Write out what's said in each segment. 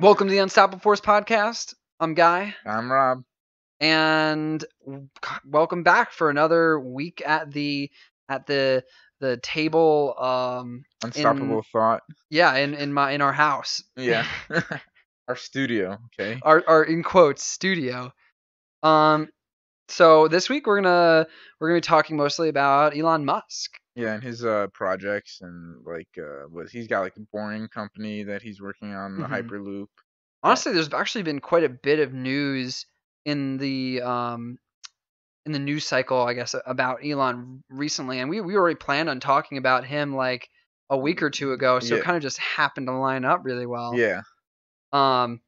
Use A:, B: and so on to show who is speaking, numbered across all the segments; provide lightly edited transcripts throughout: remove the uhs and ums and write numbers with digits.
A: Welcome to the Unstoppable Force podcast. I'm Guy,
B: I'm Rob.
A: and welcome back for another week at the table.
B: Unstoppable thought.
A: In our house.
B: Yeah. Our studio. Okay.
A: our in quotes studio. So this week we're gonna be talking mostly about Elon Musk.
B: Yeah, and his projects and what he's got like a boring company that he's working on, the Hyperloop.
A: Honestly, there's actually been quite a bit of news in the news cycle, I guess, about Elon recently, and we already planned on talking about him like a week or two ago, so it kind of just happened to line up really well.
B: Yeah.
A: But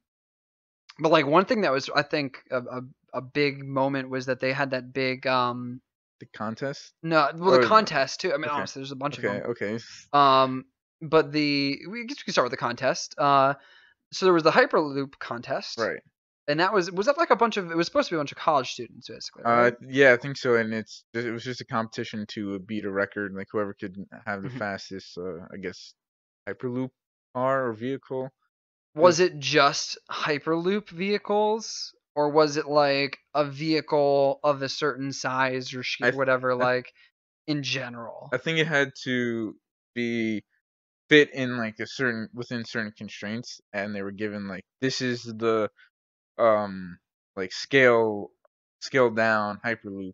A: like one thing that was, I think, a big moment was that they had that big
B: the contest.
A: No, well, the contest too. I mean, honestly, there's a bunch of them.
B: Okay.
A: But we can start with the contest. So there was the Hyperloop contest,
B: right?
A: And that was that like a bunch of, it was supposed to be a bunch of college students basically, right?
B: Yeah, I think so. And it was just a competition to beat a record, like whoever could have the fastest, I guess, Hyperloop car or vehicle.
A: Was it just Hyperloop vehicles, or was it like a vehicle of a certain size or whatever, like in general?
B: I think it had to be fit in like within certain constraints, and they were given like, this is the like scaled down Hyperloop,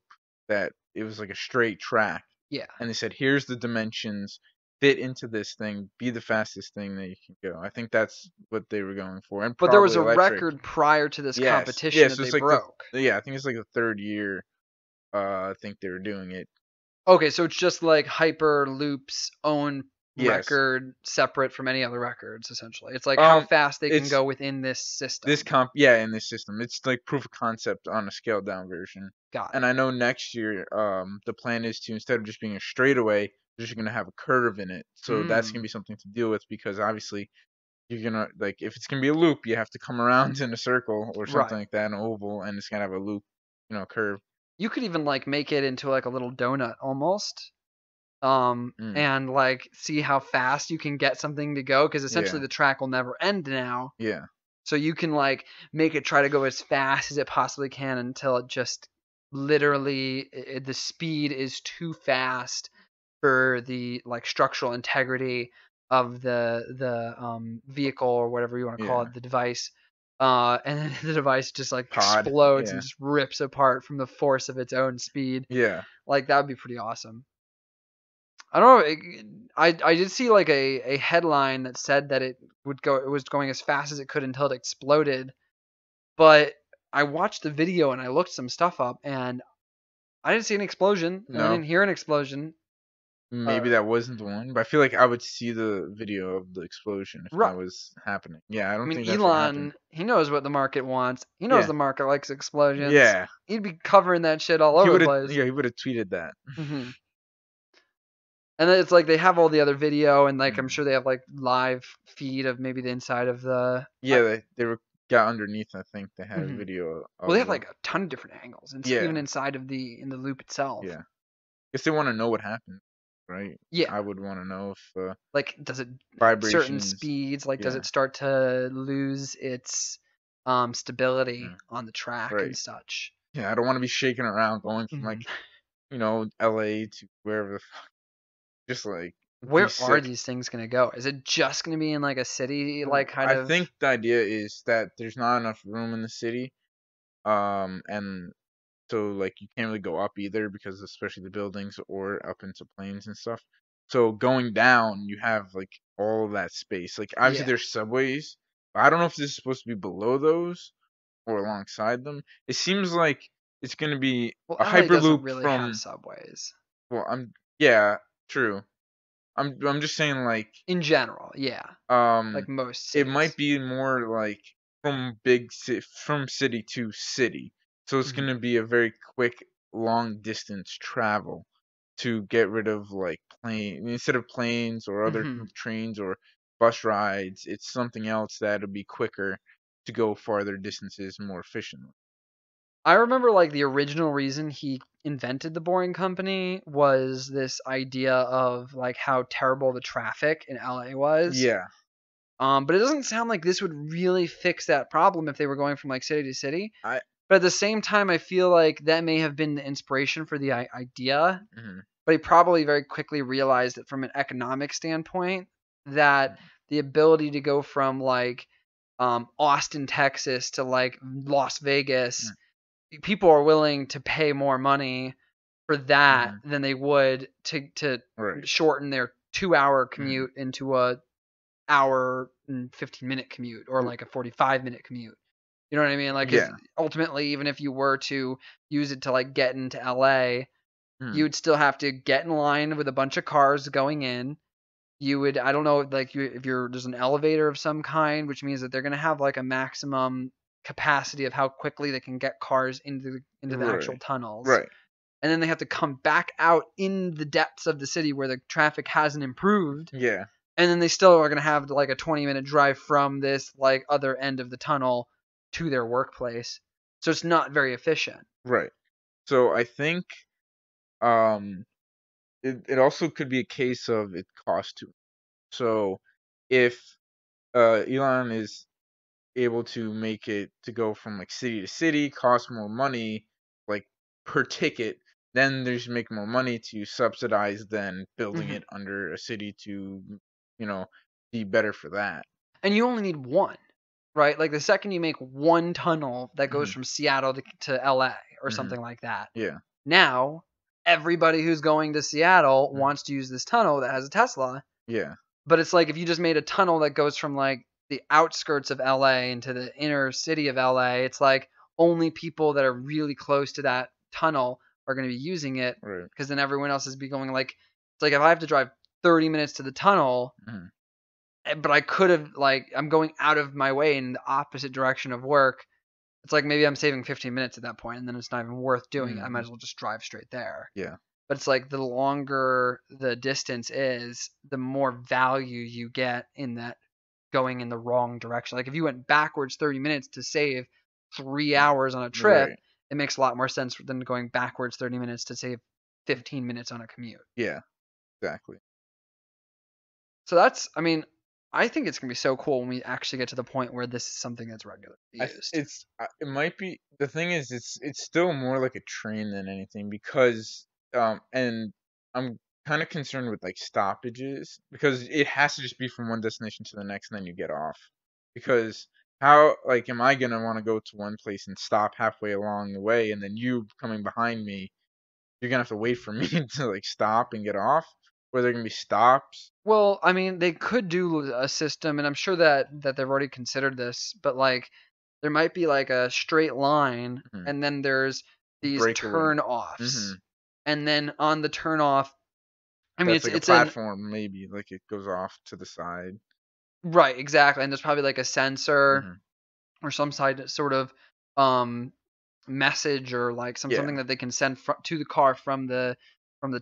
B: that it was like a straight track.
A: Yeah.
B: And they said, here's the dimensions, fit into this thing, be the fastest thing that you can go. I think that's what they were going for. And
A: but there was a
B: electric
A: record prior to this competition that they
B: like
A: broke.
B: I think it's like the third year. I think they were doing it.
A: Okay, so it's just like Hyperloop's own record, separate from any other records, essentially. It's like how fast they can go within this system.
B: In this system. It's like proof of concept on a scaled down version.
A: Got it.
B: And I know next year, the plan is to, instead of just being a straightaway, they're just gonna have a curve in it. So that's gonna be something to deal with, because obviously you're gonna, like, if it's gonna be a loop, you have to come around in a circle or something like that, an oval, and it's gonna have a loop, curve.
A: You could even like make it into like a little donut almost. And like see how fast you can get something to go, because essentially the track will never end now.
B: Yeah.
A: So you can like make it try to go as fast as it possibly can until it just literally the speed is too fast for the like structural integrity of the vehicle, or whatever you want to call it, the device. And then the device just like explodes and just rips apart from the force of its own speed.
B: Yeah.
A: Like that would be pretty awesome. I don't know. I did see like a headline that said that it was going as fast as it could until it exploded. But I watched the video and I looked some stuff up, and I didn't see an explosion. No. I didn't hear an explosion.
B: Maybe that wasn't the one, but I feel like I would see the video of the explosion if that was happening. Yeah, I think that's
A: Elon, he knows what the market wants. He knows the market likes explosions.
B: Yeah.
A: He'd be covering that shit all over the place.
B: Yeah, he would have tweeted that.
A: And then it's like they have all the other video, and like I'm sure they have like live feed of maybe the inside of the.
B: Yeah, they got underneath. I think they had a video.
A: Well, they have like a ton of different angles, and even inside of in the loop itself.
B: Yeah, guess they want to know what happened, right?
A: Yeah,
B: I would want to know if
A: like, does it
B: vibrations,
A: certain speeds, like does it start to lose its stability on the track and such?
B: Yeah, I don't want to be shaking around going from like LA to wherever the fuck. Just like,
A: where are these things gonna go? Is it just gonna be in like a city, like kind of?
B: I think the idea is that there's not enough room in the city, and so like you can't really go up either, because especially the buildings, or up into planes and stuff. So going down, you have like all of that space. Like obviously there's subways, but I don't know if this is supposed to be below those or alongside them. It seems like it's gonna be a Hyperloop
A: really have subways.
B: Well, true. I'm just saying, like,
A: in general, like most cities.
B: It might be more like from city to city. So it's gonna be a very quick, long distance travel to get rid of like instead of planes or other trains or bus rides. It's something else that'll be quicker to go farther distances more efficiently.
A: I remember like the original reason he invented the Boring Company was this idea of like how terrible the traffic in LA was.
B: Yeah.
A: But it doesn't sound like this would really fix that problem if they were going from like city to city.
B: I
A: But at the same time, I feel like that may have been the inspiration for the idea.
B: mhm,
A: But he probably very quickly realized that from an economic standpoint, that the ability to go from like Austin, Texas to like Las Vegas,
B: mm,
A: people are willing to pay more money for that
B: mhm,
A: than they would to
B: right.
A: shorten their 2 hour
B: Mhm,
A: commute into a hour and 15-minute commute or
B: r-
A: like a 45-minute commute. You know what I mean? Like, because
B: yeah.
A: ultimately, even if you were to use it to like get into LA,
B: Mhm,
A: you'd still have to get in line with a bunch of cars going in. You would, I don't know, like if you're there's an elevator of some kind, which means that they're gonna have like a maximum capacity of how quickly they can get cars into the actual
B: right.
A: tunnels,
B: Right.
A: and then they have to come back out in the depths of the city where the traffic hasn't improved,
B: Yeah.
A: and then they still are gonna have like a 20-minute drive from this like other end of the tunnel to their workplace. So it's not very efficient.
B: Right. So I think um it also could be a case of it costs too. So if Elon is able to make it to go from like city to city, cost more money, like per ticket, then there's make more money to subsidize than building
A: Hmm.
B: it under a city to, you know, be better for that.
A: And you only need one, right? Like the second you make one tunnel that goes
B: Hmm.
A: from Seattle to LA or
B: Hmm.
A: something like that,
B: Yeah.
A: now everybody who's going to Seattle
B: Mhm.
A: wants to use this tunnel that has a Tesla.
B: Yeah.
A: But it's like if you just made a tunnel that goes from like the outskirts of LA into the inner city of LA, it's like only people that are really close to that tunnel are going to be using it
B: Right.
A: because then everyone else is be going like it's like if I have to drive 30 minutes to the tunnel,
B: Hmm.
A: but I could have like I'm going out of my way in the opposite direction of work. It's like maybe I'm saving 15 minutes at that point, and then it's not even worth doing it. I might
B: Hmm.
A: as well just drive straight there.
B: Yeah.
A: But it's like the longer the distance is, the more value you get in that going in the wrong direction. Like if you went backwards 30 minutes to save 3 hours on a trip,
B: Right.
A: it makes a lot more sense than going backwards 30 minutes to save 15 minutes on a commute.
B: Yeah. Exactly.
A: So that's, I mean, I think it's gonna be so cool when we actually get to the point where this is something that's regularly used.
B: It's it might be the thing is it's still more like a train than anything because and I'm kind of concerned with like stoppages because it has to just be from one destination to the next and then you get off because how like am I gonna want to go to one place and stop halfway along the way and then you coming behind me you're gonna have to wait for me to like stop and get off or there gonna be stops.
A: Well, I mean, they could do a system, and I'm sure that they've already considered this, but like there might be like a straight line,
B: Mhm.
A: and then there's these
B: Breakaway.
A: turn
B: Hmm.
A: offs, and then on the turn off, I mean,
B: That's
A: it's
B: like a
A: it's an
B: platform maybe like it goes off to the side.
A: right, exactly, and there's probably like a sensor
B: Hmm.
A: or some sort of um message or like something
B: Yeah.
A: that they can send to the car from the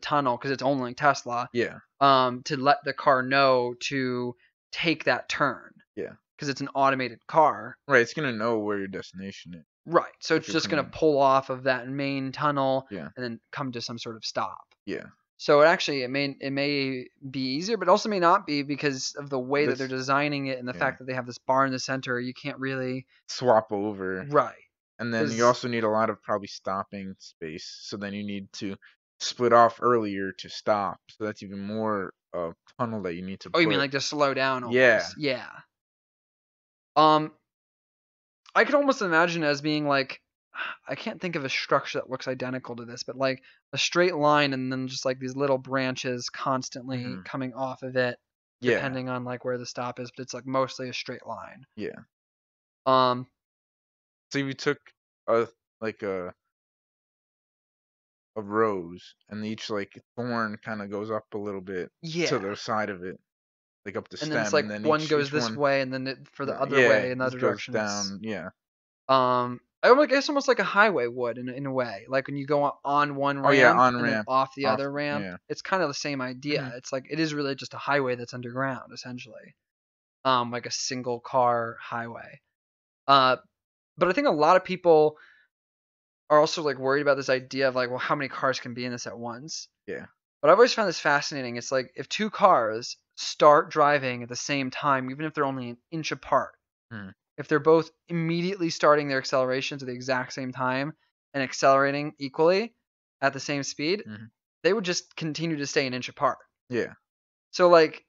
A: tunnel because it's only Tesla,
B: Yeah.
A: to let the car know to take that turn
B: Yeah.
A: because it's an automated car.
B: Right, it's gonna know where your destination is
A: Right. So
B: if
A: it's
B: you're
A: just going
B: coming.
A: to pull off of that main tunnel
B: Yeah.
A: and then come to some sort of stop.
B: Yeah.
A: So it may be easier, but also may not be because of the way that they're
B: This.
A: designing it and the
B: Yeah.
A: fact that they have this bar in the center. You can't really
B: Swap over,
A: right
B: and then you
A: because
B: also need a lot of probably stopping space. So then you need to split off earlier to stop. So that's even more tunnel that you need to
A: oh you mean
B: put.
A: like just slow down
B: Yeah.
A: almost yeah. Um, I could almost imagine it as being like I can't think of a structure that looks identical to this, but like a straight line and then just like these little branches constantly
B: Hmm.
A: coming off of it,
B: Yeah.
A: depending on like where the stop is, but it's like mostly a straight line.
B: Yeah.
A: Um,
B: So if you took a like a rose, and each like thorn kind of goes up a little bit to
A: yeah,
B: the side of it, like up the
A: and then it's
B: stem,
A: like
B: and then
A: one goes
B: each
A: this
B: one,
A: way, and then for the other
B: yeah,
A: way in the
B: it
A: other
B: goes
A: direction, it's
B: down. Yeah.
A: I guess almost like a highway would in a way. Like when you go on one
B: Oh yeah,
A: ramp
B: on
A: and then
B: ramp,
A: off the
B: off.
A: other ramp,
B: Yeah.
A: it's kind of the same idea.
B: Hmm.
A: It's like it is really just a highway that's underground essentially. Like a single car highway. Uh, but I think a lot of people are also like worried about this idea of like, well, how many cars can be in this at once?
B: Yeah.
A: But I've always found this fascinating. It's like if two cars start driving at the same time, even if they're only an inch apart,
B: Mhm.
A: if they're both immediately starting their accelerations at the exact same time and accelerating equally at the same speed,
B: Mhm.
A: they would just continue to stay an inch apart.
B: Yeah.
A: So like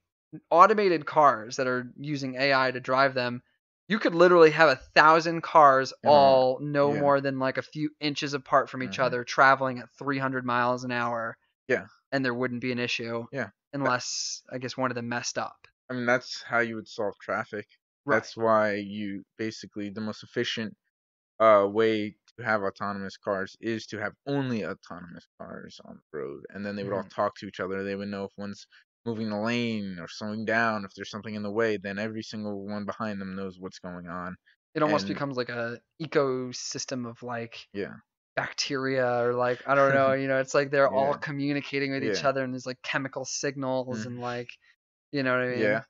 A: automated cars that are using AI to drive them, you could literally have 1,000 cars
B: In a
A: all no
B: Yeah.
A: more than like a few inches apart from each
B: Mhm.
A: other, traveling at 300 miles an hour,
B: Yeah.
A: and there wouldn't be an issue
B: Yeah.
A: unless I guess one of them messed up.
B: I mean, that's how you would solve traffic.
A: Right.
B: That's why you basically the most efficient way to have autonomous cars is to have only autonomous cars on the road, and then they would all
A: Mhm.
B: talk to each other. They would know if one's moving the lane or slowing down, if there's something in the way, then every single one behind them knows what's going on.
A: It almost
B: And
A: becomes like a ecosystem of like
B: yeah.
A: bacteria or like I don't know, it's like they're all
B: Yeah.
A: communicating with each
B: Yeah.
A: other and there's like chemical signals and
B: Mhm.
A: like, you know what I
B: Yeah.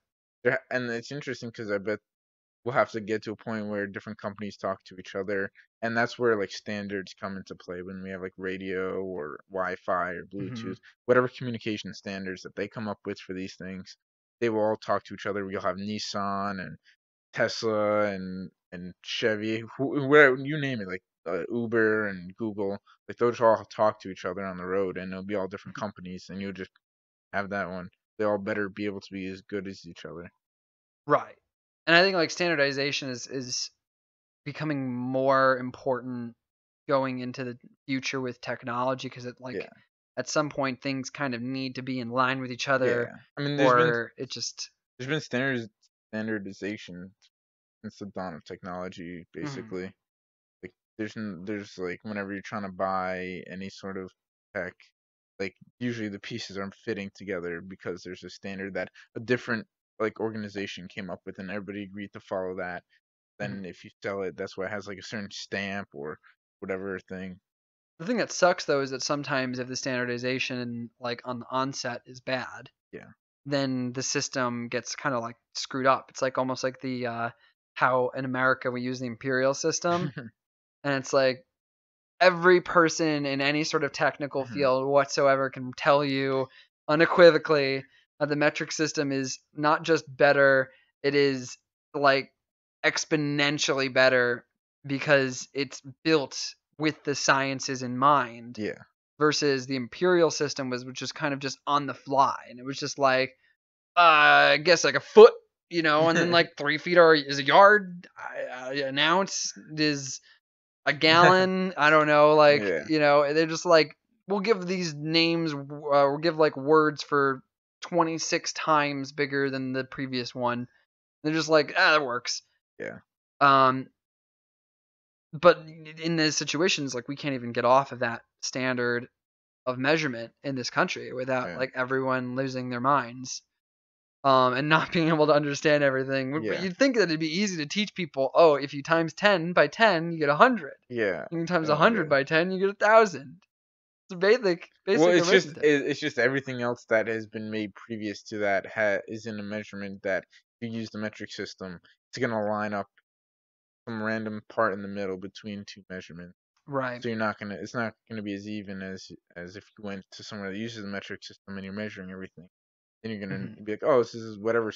A: mean?
B: And it's interesting because I bet we'll have to get to a point where different companies talk to each other, and that's where like standards come into play when we have like radio or Wi-Fi or
A: Mhm.
B: Bluetooth, whatever communication standards that they come up with for these things. They will all talk to each other. You'll have Nissan and Tesla and Chevy, where you name it, like Uber and Google, like those all talk to each other on the road, and it'll be all different companies, and you'll just have that one. They all better be able to be as good as each other.
A: Right. And I think like standardization is becoming more important going into the future with technology because it like
B: Yeah,
A: at some point things kind of need to be in line with each other
B: yeah. I mean,
A: or it just
B: there's been standardization since the dawn of technology,
A: Mhm.
B: basically. Like there's like whenever you're trying to buy any sort of tech, like usually the pieces aren't fitting together because there's a standard that a different like organization came up with and everybody agreed to follow that.
A: Mhm.
B: Then if you sell it, that's why it has like a certain stamp or whatever thing.
A: The thing that sucks though is that sometimes if the standardization like on the onset is bad,
B: Yeah.
A: then the system gets kind of like screwed up. It's like almost like the how in America we use the imperial system and it's like every person in any sort of technical
B: Mhm.
A: field whatsoever can tell you unequivocally that the metric system is not just better, it is like exponentially better because it's built with the sciences in mind
B: Yeah.
A: versus the imperial system was which is kind of just on the fly and it was just like I guess like a foot, and then like 3 feet is a yard, an ounce is a gallon. I don't know, like
B: Yeah.
A: they're just like we'll give these names, we'll give like words for 26 times bigger than the previous one. They're just like that works.
B: Yeah.
A: Um, but in those situations, like we can't even get off of that standard of measurement in this country without
B: Yeah.
A: like everyone losing their minds. And not being able to understand everything. But
B: Yeah.
A: you'd think that it'd be easy to teach people. Oh, if you times 10 by 10, you get 100.
B: Yeah.
A: You can times
B: Oh
A: 100
B: yeah.
A: by 10, you get 1,000. It's
B: Well,
A: basic arithmetic.
B: it's just everything else that has been made previous to that is in a measurement that if you use the metric system, it's gonna line up some random part in the middle between two measurements.
A: Right.
B: So it's not gonna be as even as if you went to somewhere that uses the metric system and you're measuring everything. Then you're gonna
A: Hmm.
B: be like, oh, this is whatever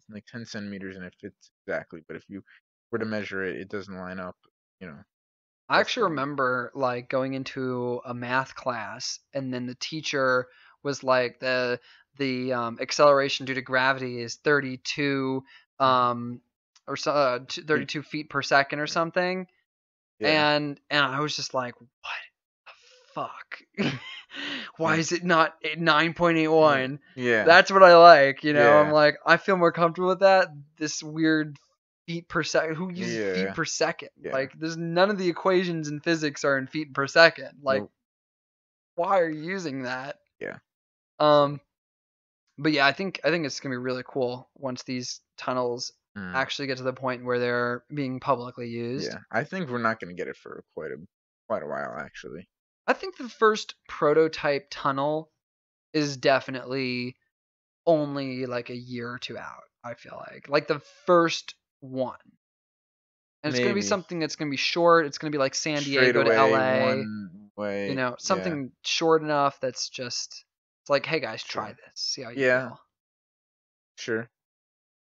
B: like 10 centimeters, and it fits exactly. But if you were to measure it, it doesn't line up. You know,
A: I
B: that's
A: actually
B: why.
A: remember like going into a math class, and then the teacher was like the acceleration due to gravity is 32
B: Mhm.
A: or so,
B: Feet.
A: 32 feet per second or something,
B: Yeah.
A: and I was just like, fuck. Why
B: Yeah.
A: is it not
B: Yeah.
A: 9.81?
B: Yeah.
A: That's what I like, I'm
B: Yeah.
A: like, I feel more comfortable with that. This weird feet per second. Who uses feet
B: Yeah.
A: per second?
B: Yeah.
A: Like, there's none of the equations in physics are in feet per second. Like,
B: Nope.
A: why are you using that?
B: Yeah. So.
A: Um, but yeah, I think it's gonna be really cool once these tunnels
B: Mm.
A: actually get to the point where they're being publicly used.
B: Yeah. I think we're not gonna get it for quite a while actually.
A: I think the first prototype tunnel is definitely only like a year or two out, I feel like the first one. And it's going to be
B: Maybe
A: something that's going to be short. It's going to be like San
B: straight
A: Diego to
B: away
A: LA,
B: one way. Yeah.
A: something short enough that's just. It's like, hey guys, try
B: Sure.
A: this, see how you
B: Yeah.
A: feel.
B: Sure.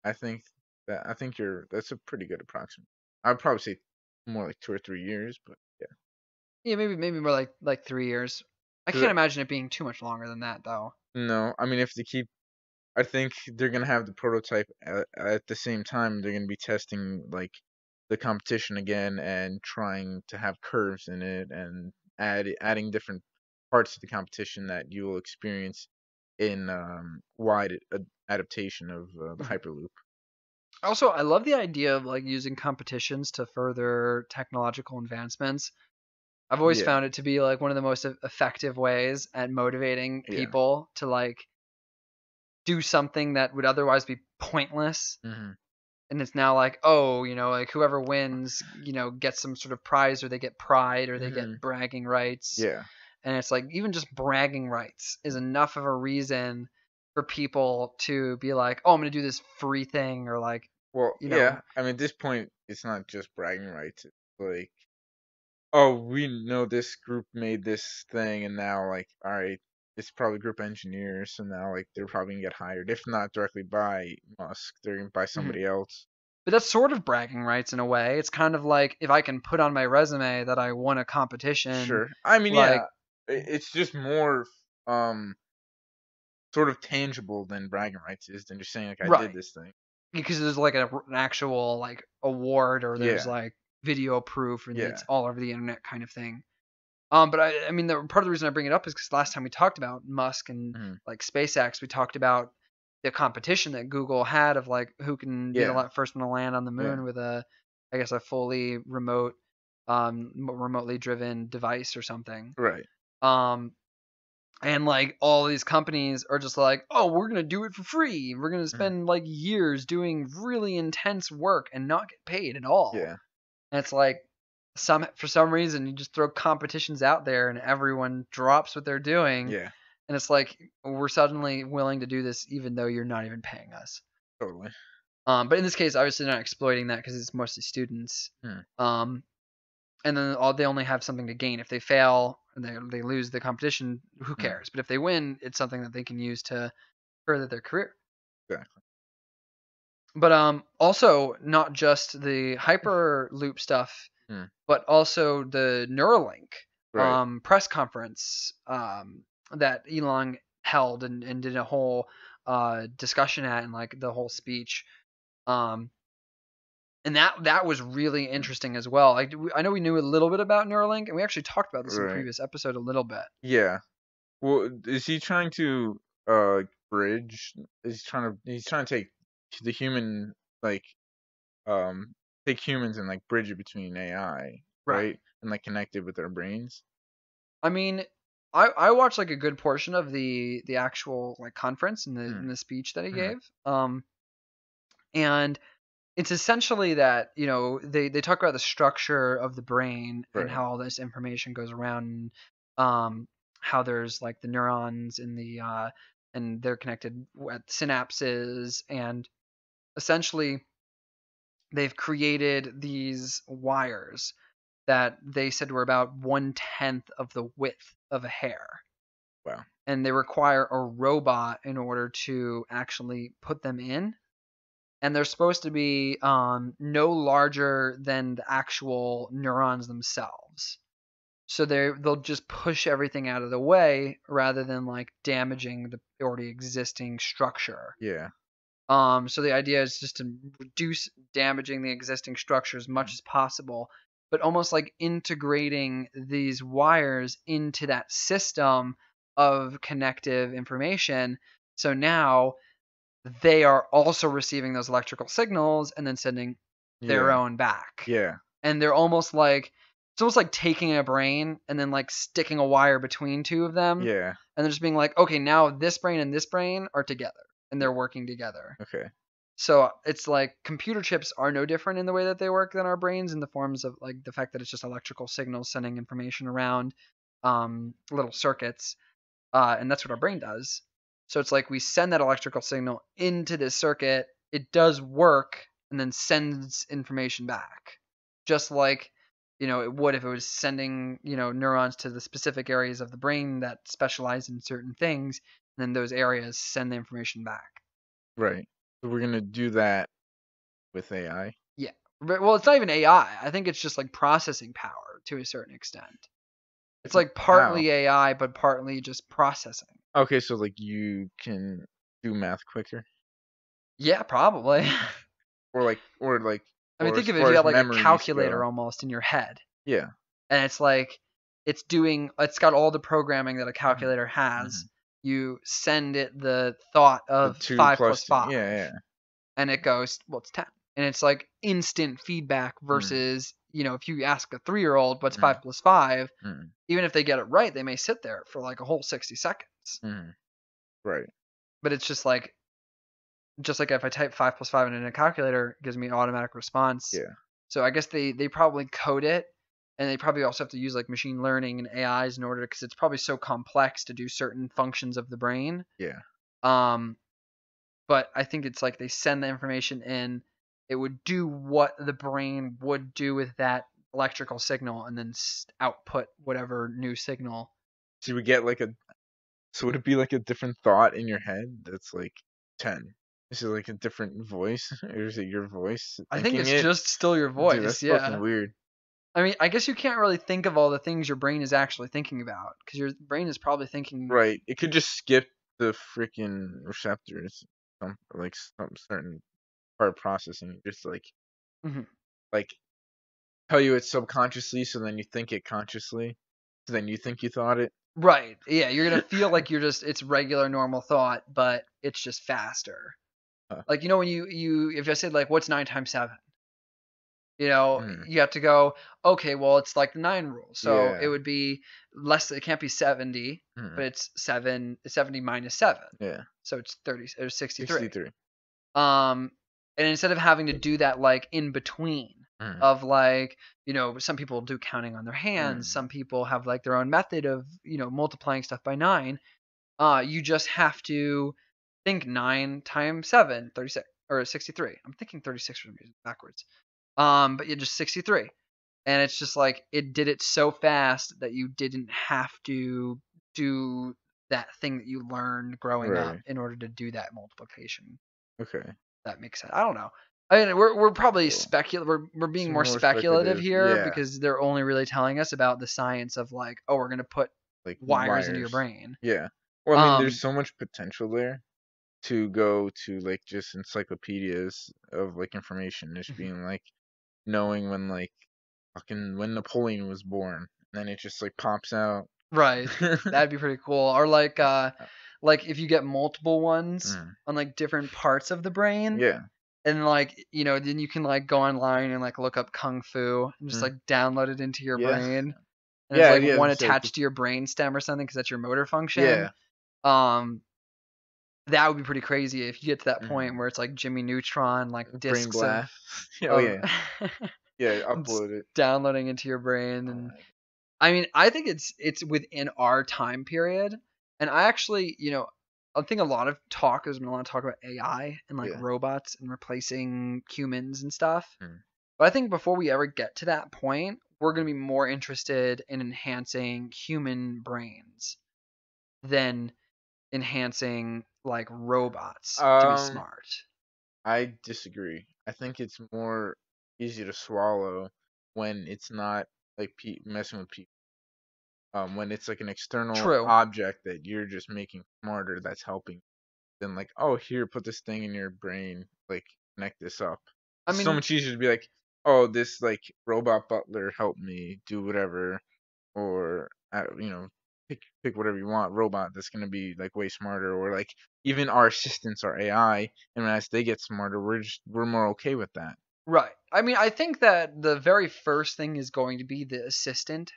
B: I think that's a pretty good approximate. I'd probably say more like 2 or 3 years, but yeah.
A: Yeah, maybe more like 3 years. I
B: 'Cause
A: can't imagine it being too much longer than that though.
B: no, I mean if they keep, I think they're gonna have the prototype at the same time. They're gonna be testing like the competition again and trying to have curves in it and adding different parts of the competition that you will experience in wide adaptation of the
A: Mhm.
B: Hyperloop.
A: Also, I love the idea of like using competitions to further technological advancements. I've always
B: Yeah,
A: found it to be like one of the most effective ways at motivating
B: yeah,
A: people to like do something that would otherwise be pointless.
B: hmm,
A: And it's now like, oh, like whoever wins, gets some sort of prize, or they get pride, or they get
B: hmm,
A: bragging rights.
B: yeah.
A: And it's like even just bragging rights is enough of a reason for people to be like, oh, I'm gonna do this free thing, or like,
B: Well,
A: you know,
B: yeah. I mean, at this point, it's not just bragging rights. It's like, oh, we know this group made this thing, and now, like, all right, it's probably group engineers, so now, like, they're probably gonna get hired. If not directly by Musk, they're gonna by
A: mhm.
B: somebody else.
A: But that's sort of bragging rights in a way. It's kind of like if I can put on my resume that I won a competition,
B: Sure. I mean,
A: like
B: yeah, it's just more um sort of tangible than bragging rights is than just saying like I did
A: right,
B: this thing.
A: because there's like an actual like award, or there's
B: Yeah,
A: like video proof, and
B: yeah,
A: it's all over the internet kind of thing. But I mean, part of the reason I bring it up is because last time we talked about Musk and
B: hmm,
A: like SpaceX, we talked about the competition that Google had of like who can be the
B: yeah,
A: first one to land on the
B: yeah,
A: moon with I guess, a fully remotely driven device or something.
B: right.
A: Um, and like all these companies are just like, oh, we're gonna do it for free. We're gonna
B: Hmm,
A: spend like years doing really intense work and not get paid at all.
B: yeah,
A: And it's like for some reason you just throw competitions out there and everyone drops what they're doing,
B: yeah,
A: and it's like we're suddenly willing to do this even though you're not even paying us.
B: totally.
A: But in this case, obviously not exploiting that because it's mostly students.
B: Hmm,
A: Um, and then they only have something to gain. If they fail and they lose the competition, who
B: hmm,
A: cares? But if they win, it's something that they can use to further their career.
B: exactly.
A: But also not just the Hyperloop stuff,
B: Hmm,
A: but also the Neuralink
B: right.
A: press conference that Elon held and did a whole discussion at, and like the whole speech. Um, and that was really interesting as well. Like I know we knew a little bit about Neuralink, and we actually talked about this in a
B: Right.
A: previous episode a little bit.
B: Yeah. Well, is he trying to bridge? He's trying to take the human like um take humans and like bridge it between AI,
A: Right.
B: right? And like connect it with our brains.
A: I mean, I watched like a good portion of the actual like conference and
B: Hmm,
A: the speech that he
B: hmm,
A: gave. And it's essentially that they talk about the structure of the brain and
B: right.
A: how all this information goes around, um how there's like the neurons in the and they're connected at synapses, and essentially they've created these wires that they said were about 1/10 of the width of a hair,
B: Wow.
A: and they require a robot in order to actually put them in, and they're supposed to be no larger than the actual neurons themselves. So they'll just push everything out of the way rather than like damaging the already existing structure.
B: Yeah.
A: So the idea is just to reduce damaging the existing structure as
B: Hmm,
A: much as possible, but almost like integrating these wires into that system of connective information. So now they are also receiving those electrical signals and then sending their
B: yeah.
A: own back.
B: Yeah.
A: And they're almost like it's almost like taking a brain and then like sticking a wire between two of them,
B: Yeah.
A: and they're just being like, okay, now this brain and this brain are together and
B: Yeah.
A: they're working together.
B: Okay.
A: So it's like computer chips are no different in the way that they work than our brains, in the forms of like the fact that it's just electrical signals sending information around little circuits, and that's what our brain does. So it's like we send that electrical signal into this circuit, it does work, and then sends information back, just like it would if it was sending neurons to the specific areas of the brain that specialize in certain things. and then those areas send the information back.
B: Right. So we're gonna do that with AI.
A: Yeah. Well, it's not even AI. I think it's just like processing power to a certain extent. It's like
B: How?
A: partly AI, but partly just processing.
B: Okay, so like you can do math quicker,
A: Yeah, probably.
B: or
A: I mean,
B: or
A: think
B: as
A: of it if
B: far
A: you
B: as
A: had like a
B: memories
A: calculator
B: go.
A: almost in your head,
B: Yeah.
A: and it's like it's got all the programming that a
B: Hmm.
A: calculator has.
B: Hmm.
A: You send it the thought
B: The
A: of
B: two
A: 5
B: plus
A: plus
B: two.
A: 5,
B: Yeah, yeah.
A: and it goes, well, it's 10. And it's like instant feedback
B: Mm,
A: versus, if you ask a 3-year-old what's
B: mm,
A: 5 plus 5,
B: mm,
A: even if they get it right, they may sit there for like a whole 60 seconds.
B: mm. Right.
A: But it's just like if I type 5 plus 5 in a calculator, it gives me an automatic response.
B: Yeah.
A: So I guess they probably code it, and they probably also have to use like machine learning and AIs in order, because it's probably so complex to do certain functions of the brain.
B: Yeah.
A: Um, but I think it's like they send the information in, it would do what the brain would do with that electrical signal, and then output whatever new signal.
B: So we get like a. So would it be like a different thought in your head that's like 10? Is it like a different voice, or is it your voice
A: I think
B: thinking
A: it's
B: it?
A: just still your
B: Dude,
A: voice,
B: that's fucking
A: yeah.
B: weird.
A: I mean, I guess you can't really think of all the things your brain is actually thinking about, because your brain is probably thinking.
B: Right. It could just skip the freaking receptors, some certain part processing. Just
A: Mhm.
B: like tell you it subconsciously, so then you think it consciously, so then you think you thought it.
A: Right. Yeah, you're gonna feel like it's regular normal thought, but it's just faster.
B: Huh.
A: Like when you if I said like what's 9 times 7,
B: Mm.
A: you have to go, okay, well it's like the 9 rule. So it
B: Yeah.
A: would be less, it can't be 70,
B: Mm.
A: but it's 70 minus 7.
B: Yeah.
A: So it's 30 or 63.
B: 63.
A: Um, and instead of having to do that like in between
B: Mm.
A: of like, some people do counting on their hands,
B: Mm.
A: some people have like their own method of, multiplying stuff by 9. You just have to think 9 times 7, 36 or 63. I'm thinking 36 for some reason backwards. But you're just 63. And it's just like it did it so fast that you didn't have to do that thing that you learned growing up
B: Right.
A: in order to do that multiplication.
B: Okay.
A: That makes sense. I don't know. I mean, we're probably
B: Cool.
A: we're being
B: Some
A: more
B: more
A: speculative
B: speculative.
A: here,
B: Yeah.
A: because they're only really telling us about the science of like, oh, we're gonna put
B: Like
A: wires into your
B: wires.
A: brain.
B: Yeah. Well, I mean, there's
A: Um,
B: so much potential there to go to like just encyclopedias of like information, just being like knowing when like fucking when Napoleon was born, and then it just like pops out.
A: right. That'd be pretty cool. Or like if you get multiple ones
B: Mm.
A: on like different parts of the brain,
B: Yeah.
A: and like then you can like go online and like look up kung fu and just
B: Mm.
A: like download it into your
B: Yeah.
A: brain, and it's
B: Yeah.
A: like
B: Yeah.
A: one
B: It's like
A: attached to your brain stem or something, because that's your motor function.
B: yeah.
A: Um, that would be pretty crazy if you get to that point
B: Mm.
A: where it's like Jimmy Neutron, like
B: Brain
A: discs of
B: blast. Oh
A: of
B: yeah. Yeah.
A: just
B: Upload it.
A: downloading into your brain.
B: Oh
A: And
B: my.
A: I mean, I think it's within our time period. And I actually, I think a lot of talk, there's been a lot of talk about AI and like
B: Yeah.
A: robots and replacing humans and stuff.
B: Mm.
A: But I think before we ever get to that point, we're going to be more interested in enhancing human brains than enhancing like robots to be
B: Um.
A: smart.
B: I disagree. I think it's more easy to swallow when it's not like messing with people. When it's like an external
A: True.
B: object that you're just making smarter that's helping, then like, oh, here, put this thing in your brain, like connect this up.
A: I
B: It's so
A: mean,
B: much easier to be like, oh, this like robot butler helped me do whatever, or pick whatever you want. Robot that's gonna be like way smarter, or like even our assistants are AI, and as they get smarter, we're more okay with that.
A: right. I mean, I think that the very first thing is going to be the assistant,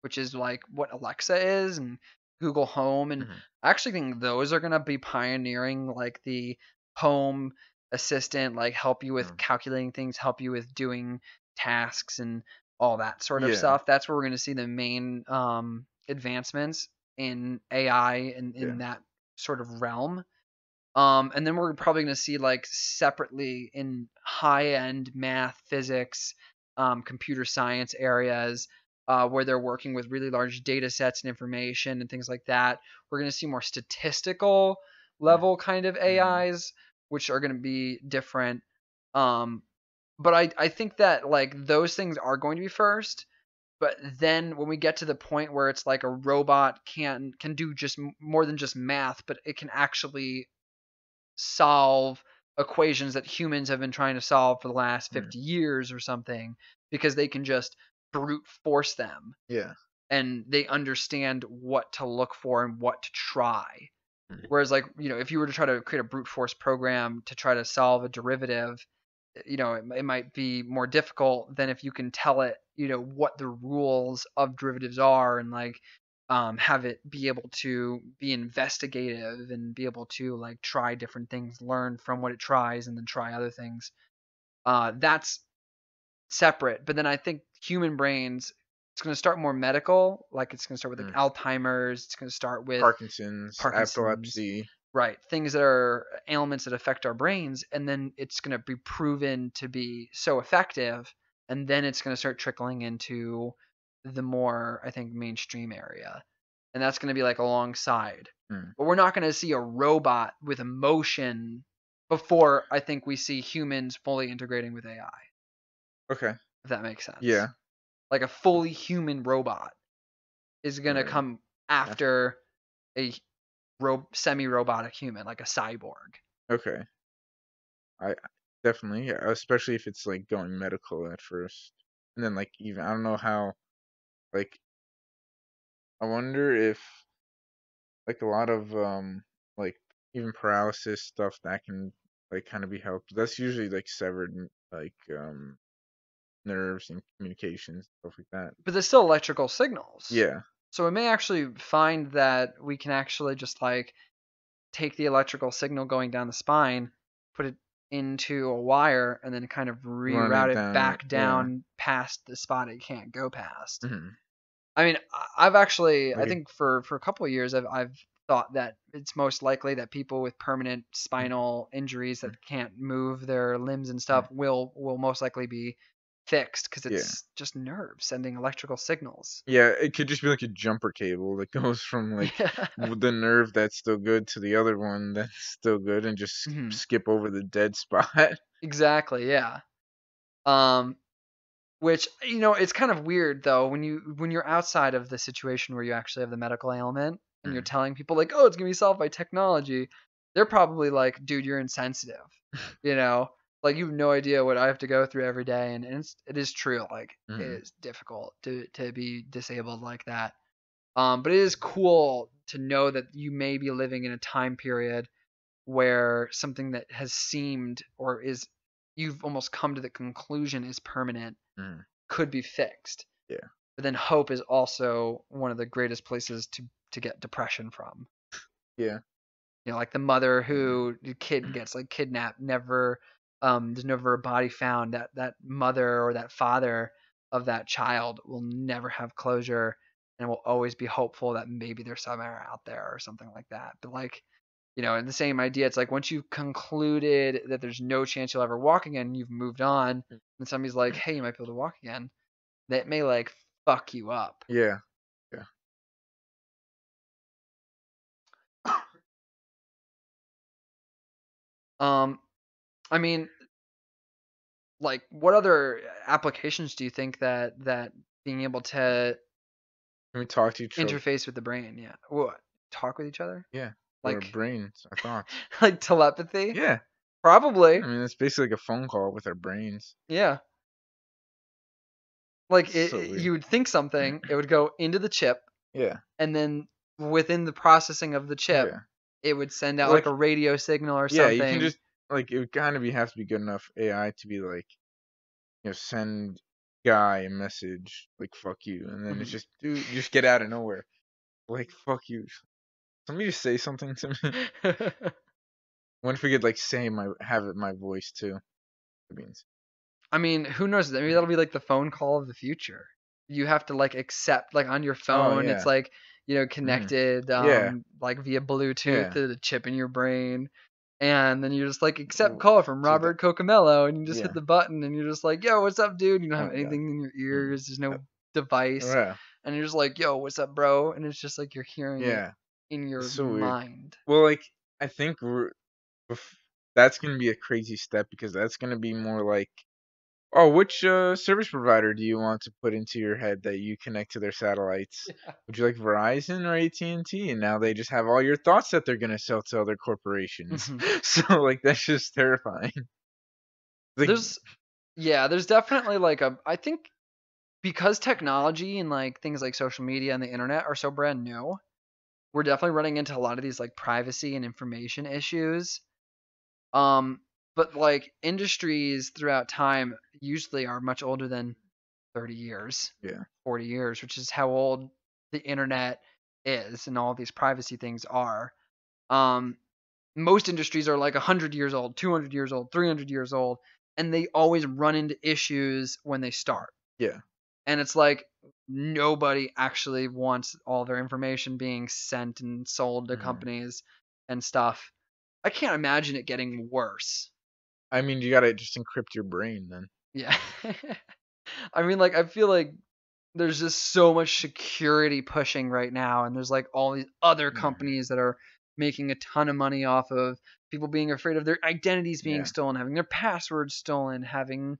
A: which is like what Alexa is and Google Home. And
B: Hmm.
A: I actually think those are going to be pioneering like the home assistant, like help you with
B: Mm.
A: calculating things, help you with doing tasks and all that sort of
B: Yeah,
A: stuff. That's where we're going to see the main advancements in AI and
B: yeah,
A: in that sort of realm. And then we're probably going to see like separately in high end math, physics, computer science areas, where they're working with really large data sets and information and things like that. We're going to see more statistical level kind of AIs, which are going to be different. But I think that like those things are going to be first. But then when we get to the point where it's like a robot can do just more than just math, but it can actually solve equations that humans have been trying to solve for the last 50 years or something, because they can just brute force them.
B: Yeah.
A: And they understand what to look for and what to try. Whereas, like, if you were to try to create a brute force program to try to solve a derivative, it might be more difficult than if you can tell it, what the rules of derivatives are, and like have it be able to be investigative and be able to like try different things, learn from what it tries, and then try other things. That's separate. But then I think human brains, it's going to start more medical. Like it's going to start with like Alzheimer's. It's going to start with
B: Parkinson's, epilepsy.
A: Right. Things that are ailments that affect our brains. And then it's going to be proven to be so effective. And then it's going to start trickling into the more, I think, mainstream area. And that's going to be like alongside. But we're not going to see a robot with emotion before I think we see humans fully integrating with AI.
B: Okay.
A: If that makes sense.
B: Yeah.
A: Like a fully human robot is going to come after a semi-robotic human, like a cyborg.
B: Okay. I definitely, especially if it's like going medical at first. And then like even I don't know how, like I wonder if like a lot of like even paralysis stuff that can like kind of be helped. That's usually like severed like nerves and communications, stuff like that.
A: But there's still electrical signals.
B: Yeah.
A: So we may actually find that we can actually just like take the electrical signal going down the spine, put it into a wire, and then kind of reroute it back down past the spot it can't go past. I mean, I've actually, I think for a couple of years, I've thought that it's most likely that people with permanent spinal injuries that can't move their limbs and stuff will most likely be fixed, because it's just nerves sending electrical signals.
B: Yeah, it could just be like a jumper cable that goes from like the nerve that's still good to the other one that's still good, and just skip over the dead spot.
A: Exactly, yeah. Which, it's kind of weird though when you're outside of the situation where you actually have the medical ailment and you're telling people like, oh, it's gonna be solved by technology. They're probably like, dude, you're insensitive. Like you have no idea what I have to go through every day, and it is true. Like it is difficult to be disabled like that. But it is cool to know that you may be living in a time period where something that has seemed or is you've almost come to the conclusion is permanent could be fixed.
B: Yeah.
A: But then hope is also one of the greatest places to get depression from.
B: Yeah.
A: Like the mother who the kid gets like kidnapped, never there's never a body found. That mother or that father of that child will never have closure, and will always be hopeful that maybe there's somewhere out there or something like that. But like, and the same idea, it's like once you've concluded that there's no chance you'll ever walk again, you've moved on, and somebody's like, hey, you might be able to walk again, that may like fuck you up.
B: Yeah. Yeah.
A: I mean, like, what other applications do you think that being able to
B: Can we talk to each other?
A: Interface with the brain, yeah. What? Talk with each other?
B: Yeah.
A: Like
B: our brains, our thoughts.
A: Like telepathy?
B: Yeah.
A: Probably.
B: I mean, it's basically like a phone call with our brains.
A: Yeah. Like you would think something, it would go into the chip.
B: Yeah.
A: And then within the processing of the chip, it would send out like a radio signal or something.
B: Yeah, you can just like it would kind of have to be good enough AI to be like, send Guy a message like "fuck you," and then it's just dude, just get out of nowhere, like "fuck you." Somebody just say something to me. What if we could like say have it my voice too?
A: I mean, who knows? Maybe that'll be like the phone call of the future. You have to like accept like on your phone. It's like connected like via Bluetooth to the chip in your brain. And then you just like accept call from Robert Cocomello, and you just hit the button, and you're just like, yo, what's up, dude? You don't have anything in your ears. There's no device,
B: Yeah.
A: and you're just like, "Yo, what's up, bro?" And it's just like you're hearing it
B: Yeah.
A: in
B: It's
A: your
B: so weird.
A: mind.
B: Well, like I think that's gonna be a crazy step because that's gonna be more like, oh, which service provider do you want to put into your head that you connect to their satellites? Would you like Verizon or AT&T? And T? And now they just have all your thoughts that they're gonna sell to other corporations.
A: Mhm.
B: So like that's just terrifying. Like,
A: There's yeah, there's definitely like I think because technology and like things like social media and the internet are so brand new, we're definitely running into a lot of these like privacy and information issues. Um, but like industries throughout time usually are much older than 30 years,
B: yeah,
A: 40 years, which is how old the internet is and all these privacy things are. Um, Most industries are like 100 years old, 200 years old, 300 years old, and they always run into issues when they start.
B: yeah.
A: And it's like nobody actually wants all their information being sent and sold to
B: Mhm.
A: companies and stuff. I can't imagine it getting worse.
B: I mean, you gotta just encrypt your brain then.
A: Yeah. I mean, like, I feel like there's just so much security pushing right now, and there's like all these other
B: Mhm.
A: companies that are making a ton of money off of people being afraid of their identities being
B: Yeah.
A: stolen, having their passwords stolen, having,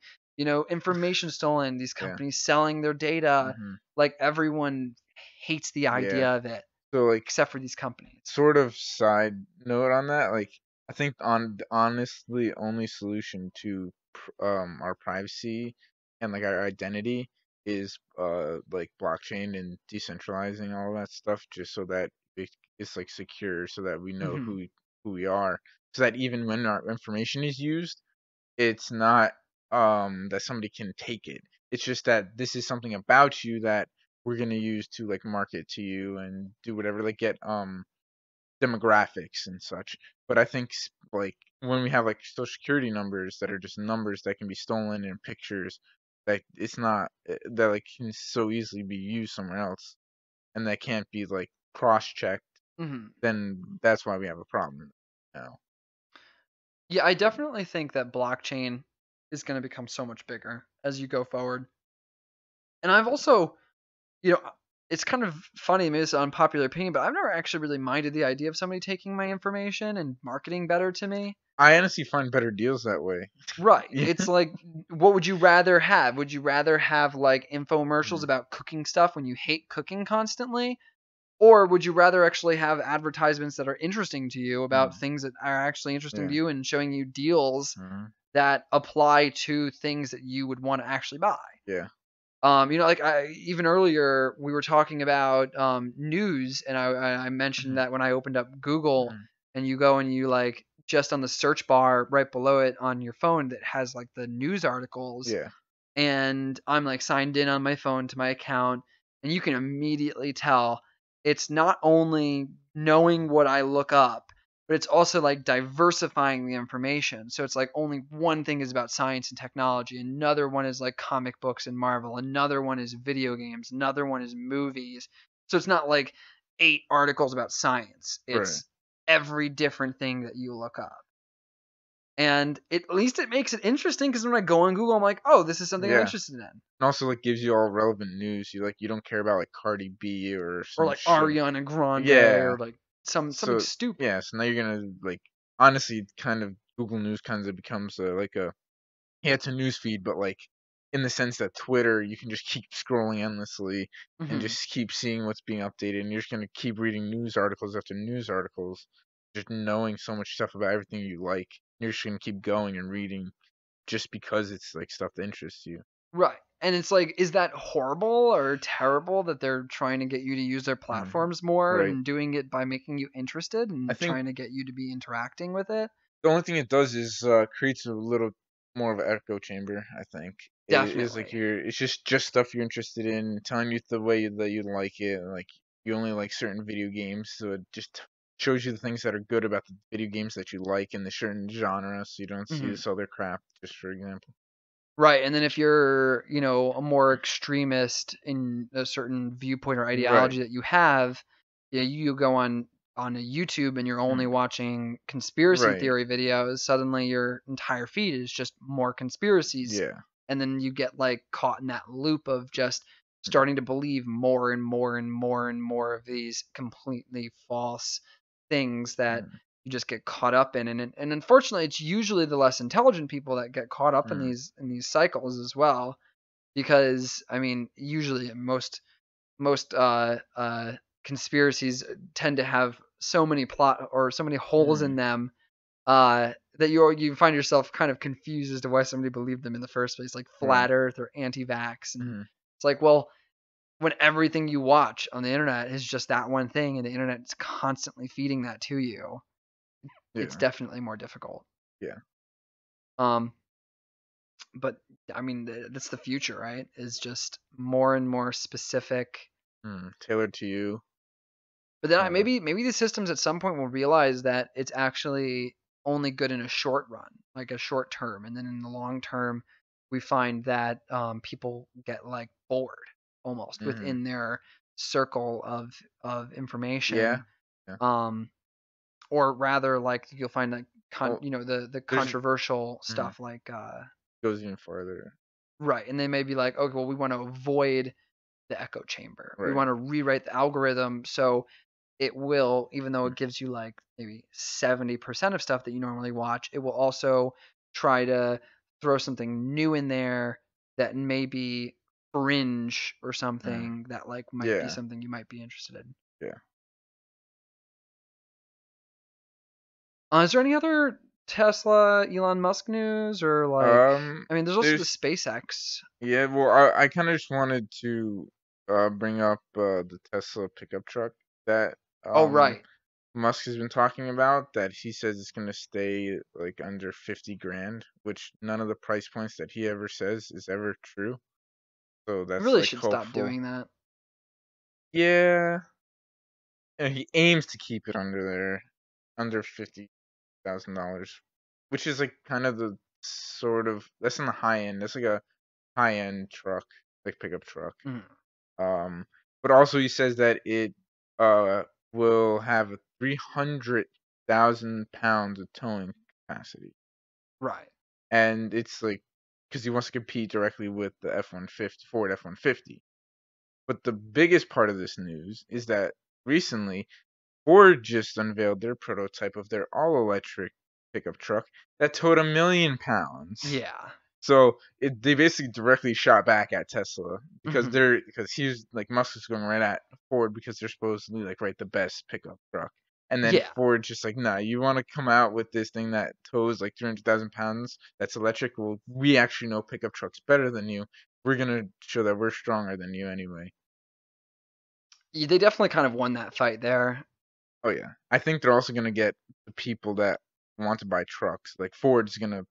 A: information stolen, these
B: Yeah.
A: companies selling their data.
B: Mhm.
A: Like, everyone hates the
B: Yeah.
A: idea of it,
B: So like
A: except for these companies.
B: sort of side note on that, like I think on honestly only solution to our privacy and like our identity is like blockchain and decentralizing all that stuff just so that it's like secure so that we know
A: Hmm.
B: who we are so that even when our information is used it's not that somebody can take it. It's just that this is something about you that we're gonna use to like market to you and do whatever, like get demographics and such. But I think like when we have like social security numbers that are just numbers that can be stolen and pictures that it's not that like can so easily be used somewhere else and that can't be like cross checked,
A: Hmm.
B: then that's why we have a problem now.
A: Yeah, I definitely think that blockchain is going to become so much bigger as you go forward. And I've also, you know, it's kind of funny, maybe it's an unpopular opinion, but I've never actually really minded the idea of somebody taking my information and marketing better to me.
B: I honestly find better deals that way.
A: Right.
B: Yeah.
A: It's like, what would you rather have? Would you rather have like infomercials
B: Mhm.
A: about cooking stuff when you hate cooking constantly? Or would you rather actually have advertisements that are interesting to you about
B: Mhm.
A: things that are actually interesting to
B: Yeah.
A: you and showing you deals
B: Mhm.
A: that apply to things that you would want to actually buy?
B: Yeah.
A: Like even earlier we were talking about news, and I mentioned
B: Mhm.
A: that when I opened up Google,
B: Mhm.
A: and you go and you like just on the search bar right below it on your phone that has like the news articles,
B: Yeah.
A: and I'm like signed in on my phone to my account, and you can immediately tell it's not only knowing what I look up, but it's also like diversifying the information. So it's like only one thing is about science and technology, another one is like comic books and Marvel, another one is video games, another one is movies. So it's not like 8 articles about science.
B: Right.
A: It's every different thing that you look up. And at least it makes it interesting because when I go on Google, I'm like, oh, this is something I'm
B: Yeah.
A: interested in.
B: And also like gives you all relevant news. You don't care about like Cardi B or
A: Or
B: some
A: like
B: shit.
A: Ariana Grande
B: Yeah.
A: or like something
B: So
A: stupid.
B: yeah, so now you're gonna like honestly kind of Google News kind of becomes like a yeah, it's a news feed, but like in the sense that Twitter, you can just keep scrolling endlessly and
A: Hmm.
B: just keep seeing what's being updated, and you're just gonna keep reading news articles after news articles, just knowing so much stuff about everything you like. You're just gonna keep going and reading just because it's like stuff that interests you.
A: Right. And it's like, is that horrible or terrible that they're trying to get you to use their
B: Mhm.
A: platforms more
B: Right.
A: and doing it by making you interested
B: I
A: and
B: think
A: trying to get you to be interacting with it?
B: the only thing it does is creates a little more of an echo chamber. I think it is like
A: Definitely.
B: it's just stuff you're interested in, telling you the way that you like it. Like you only like certain video games, so it just shows you the things that are good about the video games that you like in the certain genre, so you don't see
A: Hmm.
B: this other crap. Just for example.
A: Right. And then if you're, a more extremist in a certain viewpoint or
B: Right.
A: ideology that you have, yeah, you go on a YouTube and you're only
B: Mhm.
A: watching conspiracy
B: Right.
A: theory videos, suddenly your entire feed is just more conspiracies.
B: Yeah.
A: And then you get like caught in that loop of just starting to believe more and more and more and more of these completely false things that
B: Mm.
A: you just get caught up in. And unfortunately, it's usually the less intelligent people that get caught up in
B: Mm.
A: these cycles as well, because I mean, usually most conspiracies tend to have so many plot or so many holes in
B: Mm.
A: them that you find yourself kind of confused as to why somebody believed them in the first place, like
B: Right.
A: flat Earth or anti-vax, and
B: Mm.
A: it's like, well, when everything you watch on the internet is just that one thing, and the internet's constantly feeding that to you, it's
B: Yeah.
A: definitely more difficult.
B: Yeah.
A: Um, but I mean, that's the future, right? Is just more and more specific.
B: Tailored to you.
A: But then
B: Uh,
A: maybe the systems at some point will realize that it's actually only good in a short run, like a short term, and then in the long term, we find that people get like bored almost
B: mm.
A: within their circle of
B: Yeah.
A: information,
B: Yeah.
A: um, or rather, like you'll find that
B: Well,
A: the
B: there's
A: controversial
B: mm,
A: stuff like
B: goes even farther.
A: right, and they may be like, okay, well, we want to avoid the echo chamber, we
B: Right.
A: want to rewrite the algorithm so it will, even though it gives you like maybe 70% of stuff that you normally watch, it will also try to throw something new in there that may be fringe or
B: Mm.
A: something that like might be
B: Yeah.
A: something you might be interested in.
B: Yeah.
A: Is there any other Tesla, Elon Musk news or like? I mean, there's also the
B: There's
A: SpaceX.
B: yeah. Well, I kind of just wanted to bring up the Tesla pickup truck that
A: Oh,
B: um
A: right.
B: Musk has been talking about. That he says it's gonna stay like under 50 grand, which none of the price points that he ever says is ever true. So
A: You
B: that's
A: really
B: like
A: should stop
B: hopeful.
A: doing that.
B: Yeah. And he aims to keep it under there, under $50,000, which is like kind of the sort of that's in the high end. That's like a high end truck, like pickup truck.
A: Mm,
B: Um, but also he says that it uh will have a 300,000 pounds of towing capacity,
A: right.
B: and it's like because he wants to compete directly with the F-150 Ford F-150. But the biggest part of this news is that recently Ford just unveiled their prototype of their all-electric pickup truck that towed 1,000,000 pounds.
A: Yeah.
B: So they basically directly shot back at Tesla because
A: Hmm.
B: he's like Musk is going right at Ford because they're supposedly like right the best pickup truck. And then
A: Yeah.
B: Ford's just like, nah, you want to come out with this thing that tows like 300,000 pounds that's electric? Well, we actually know pickup trucks better than you. We're gonna show that we're stronger than you anyway.
A: They definitely kind of won that fight there.
B: Oh yeah, I think they're also gonna get the people that want to buy trucks. Like Ford's gonna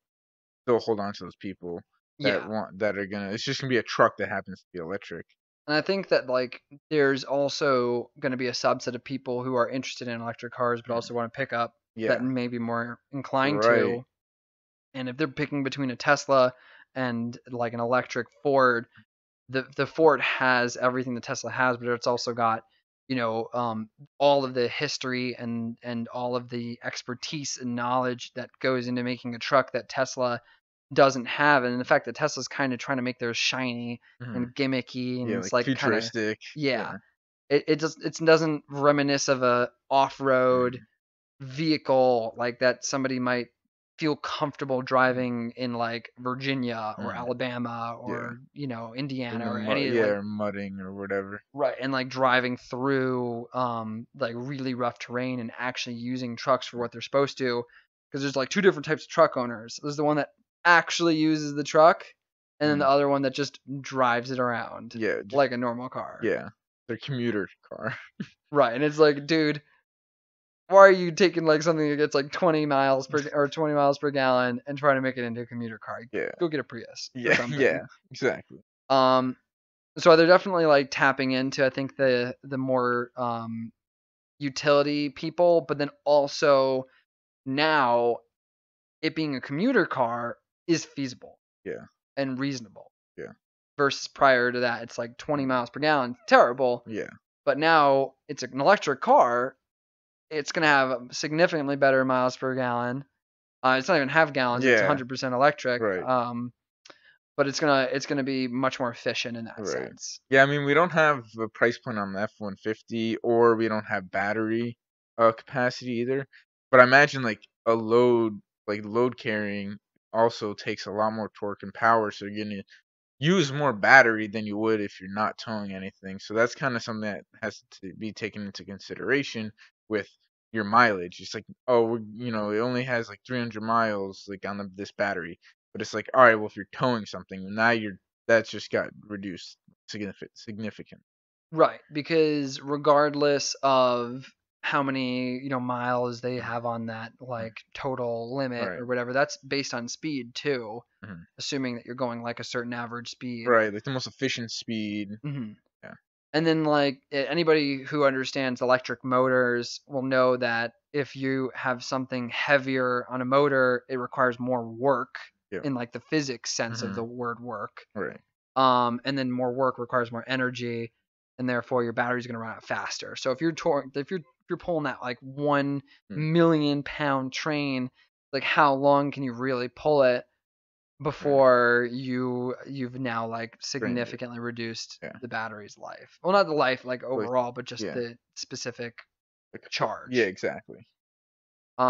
B: still hold on to those people
A: Yeah.
B: that are gonna. It's just gonna be a truck that happens to be electric.
A: And I think that like there's also going to be a subset of people who are interested in electric cars but
B: Mm.
A: also want to pick up that
B: Yeah,
A: may be more inclined
B: right.
A: to. And if they're picking between a Tesla and like an electric Ford, the Ford has everything the Tesla has, but it's also got all of the history and all of the expertise and knowledge that goes into making a truck that Tesla doesn't have. And the fact that Tesla's kind of trying to make theirs shiny
B: Mm.
A: and gimmicky, and
B: Yeah,
A: it's
B: like
A: like kind of,
B: futuristic.
A: yeah,
B: Yeah.
A: it doesn't reminisce of a off-road
B: Mm.
A: vehicle like that somebody might feel comfortable
B: Mm.
A: driving in like Virginia or
B: Mm.
A: Alabama
B: Yeah.
A: or Indiana
B: In the
A: or
B: mud,
A: any
B: yeah,
A: like,
B: or mudding or whatever.
A: right, and like driving through like really rough terrain and actually using trucks for what they're supposed to, because there's like two different types of truck owners. There's the one that actually uses the truck, and then
B: Mm.
A: the other one that just drives it around
B: Yeah, just
A: like a normal car.
B: yeah. Their commuter car.
A: Right, and it's like, dude, why are you taking like something that gets like 20 miles per or 20 miles per gallon and trying to make it into a commuter car?
B: Yeah.
A: Go get a Prius or
B: Yeah.
A: something.
B: Yeah. Exactly.
A: Um, so they're definitely like tapping into, I think, the more utility people, but then also now it being a commuter car is feasible
B: Yeah.
A: and reasonable.
B: Yeah.
A: Versus prior to that, it's like 20
B: Mm.
A: miles per gallon, terrible.
B: Yeah.
A: But now it's an electric car. It's gonna have significantly better miles per gallon. It's not even half gallons. It's
B: Yeah.
A: 100% electric.
B: Right.
A: but it's gonna be much more efficient in that
B: Right.
A: sense.
B: Yeah, I mean, we don't have a price point on the F-150, or we don't have battery capacity either. But I imagine like load carrying also takes a lot more torque and power, so you're gonna use more battery than you would if you're not towing anything. So that's kind of something that has to be taken into consideration with your mileage. It's like, oh, it only has like 300 miles like on this battery, but it's like, all right, well, if you're towing something, now that's just got reduced significant.
A: Right, because regardless of how many, miles they
B: Mhm,
A: have on that
B: mhm.
A: like total limit
B: Right.
A: or whatever, that's based on speed too,
B: Mhm.
A: assuming that you're going like a certain average speed.
B: Right, like the most efficient speed.
A: hmm
B: Yeah.
A: And then like anybody who understands electric motors will know that if you have something heavier on a motor, it requires more work
B: Yeah.
A: in like the physics sense of
B: Mhm.
A: the word work.
B: Right.
A: And then more work requires more energy, and therefore your battery's going to run out faster. So if you're pulling that like 1 million pound train, like how long can you really pull it
B: Right.
A: before you've now like
B: Drained it.
A: significantly reduced
B: Yeah.
A: the battery's life? Well, not the life like
B: Like,
A: overall, but just
B: yeah.
A: the specific
B: Like, yeah,
A: charge.
B: exactly.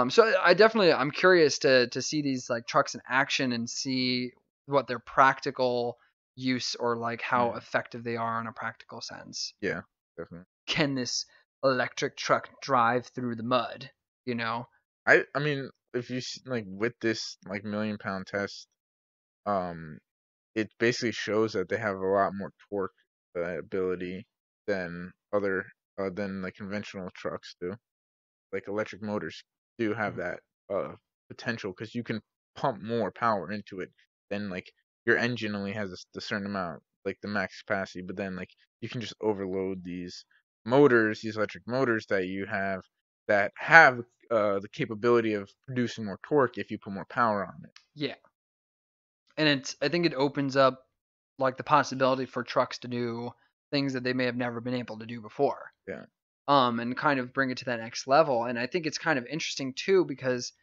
A: So I'm curious to see these like trucks in action and see what their practical use or like how
B: Yeah.
A: effective they are in a practical sense.
B: Yeah, definitely.
A: Can this electric truck drive through the mud? You know?
B: I mean, if you like with this like million-pound test, um, it basically shows that they have a lot more torque ability than other than like conventional trucks do. Like electric motors do have
A: Mhm.
B: that potential because you can pump more power into it than like your engine only has a certain amount, like the max capacity, but then like you can just overload these electric motors that have the capability of producing more torque if you put more power on it.
A: Yeah, and I think it opens up like the possibility for trucks to do things that they may have never been able to do before.
B: Yeah.
A: And kind of bring it to that next level. And I think it's kind of interesting too because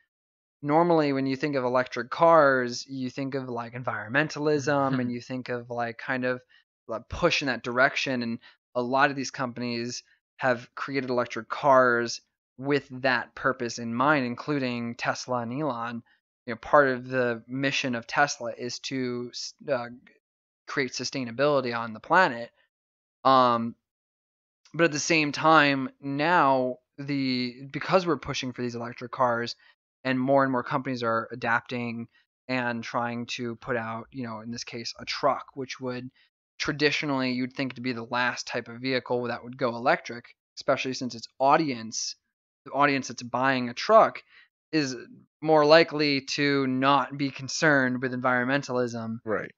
A: normally when you think of electric cars, you think of like environmentalism and you think of like kind of like push in that direction. And a lot of these companies have created electric cars with that purpose in mind, including Tesla and Elon. Part of the mission of Tesla is to uh, create sustainability on the planet. Um, but at the same time, now because we're pushing for these electric cars and more companies are adapting and trying to put out, in this case, a truck, which would traditionally you'd think to be the last type of vehicle that would go electric, especially since the audience that's buying a truck is more likely to not be concerned with environmentalism.
B: Right.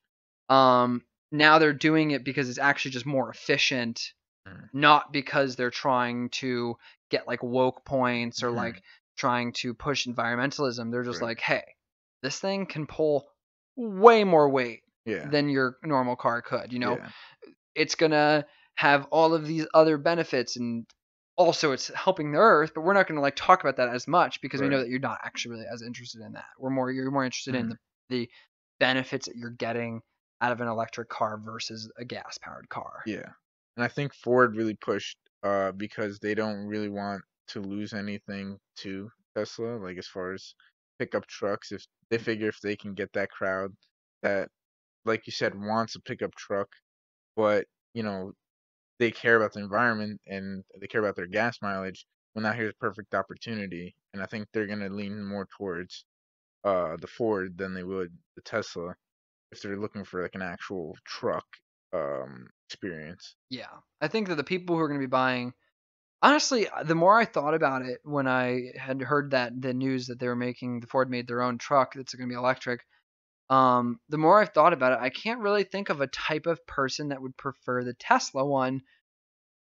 A: Um, Now they're doing it because it's actually just more efficient,
B: Mhm.
A: not because they're trying to get like woke points or
B: Mhm.
A: like trying to push environmentalism. They're just
B: Right.
A: like, hey, this thing can pull way more weight
B: Yeah.
A: than your normal car could.
B: Yeah.
A: It's gonna have all of these other benefits and also it's helping the earth, but we're not gonna like talk about that as much because we know
B: Right.
A: that you're not actually really as interested in that. You're more interested in
B: Mhm.
A: the benefits that you're getting out of an electric car versus a gas powered car.
B: Yeah. And I think Ford really pushed because they don't really want to lose anything to Tesla, like as far as pickup trucks. If they figure if they can get that crowd that, like you said, wants a pickup truck, but you know, they care about the environment and they care about their gas mileage, well now here's a perfect opportunity. And I think they're gonna lean more towards the Ford than they would the Tesla if they're looking for like an actual truck experience.
A: Yeah. I think that the people who are going to be buying, honestly, the more I thought about it when I had heard that the news that they were making, the Ford made their own truck that's going to be electric, the more I've thought about it, I can't really think of a type of person that would prefer the Tesla one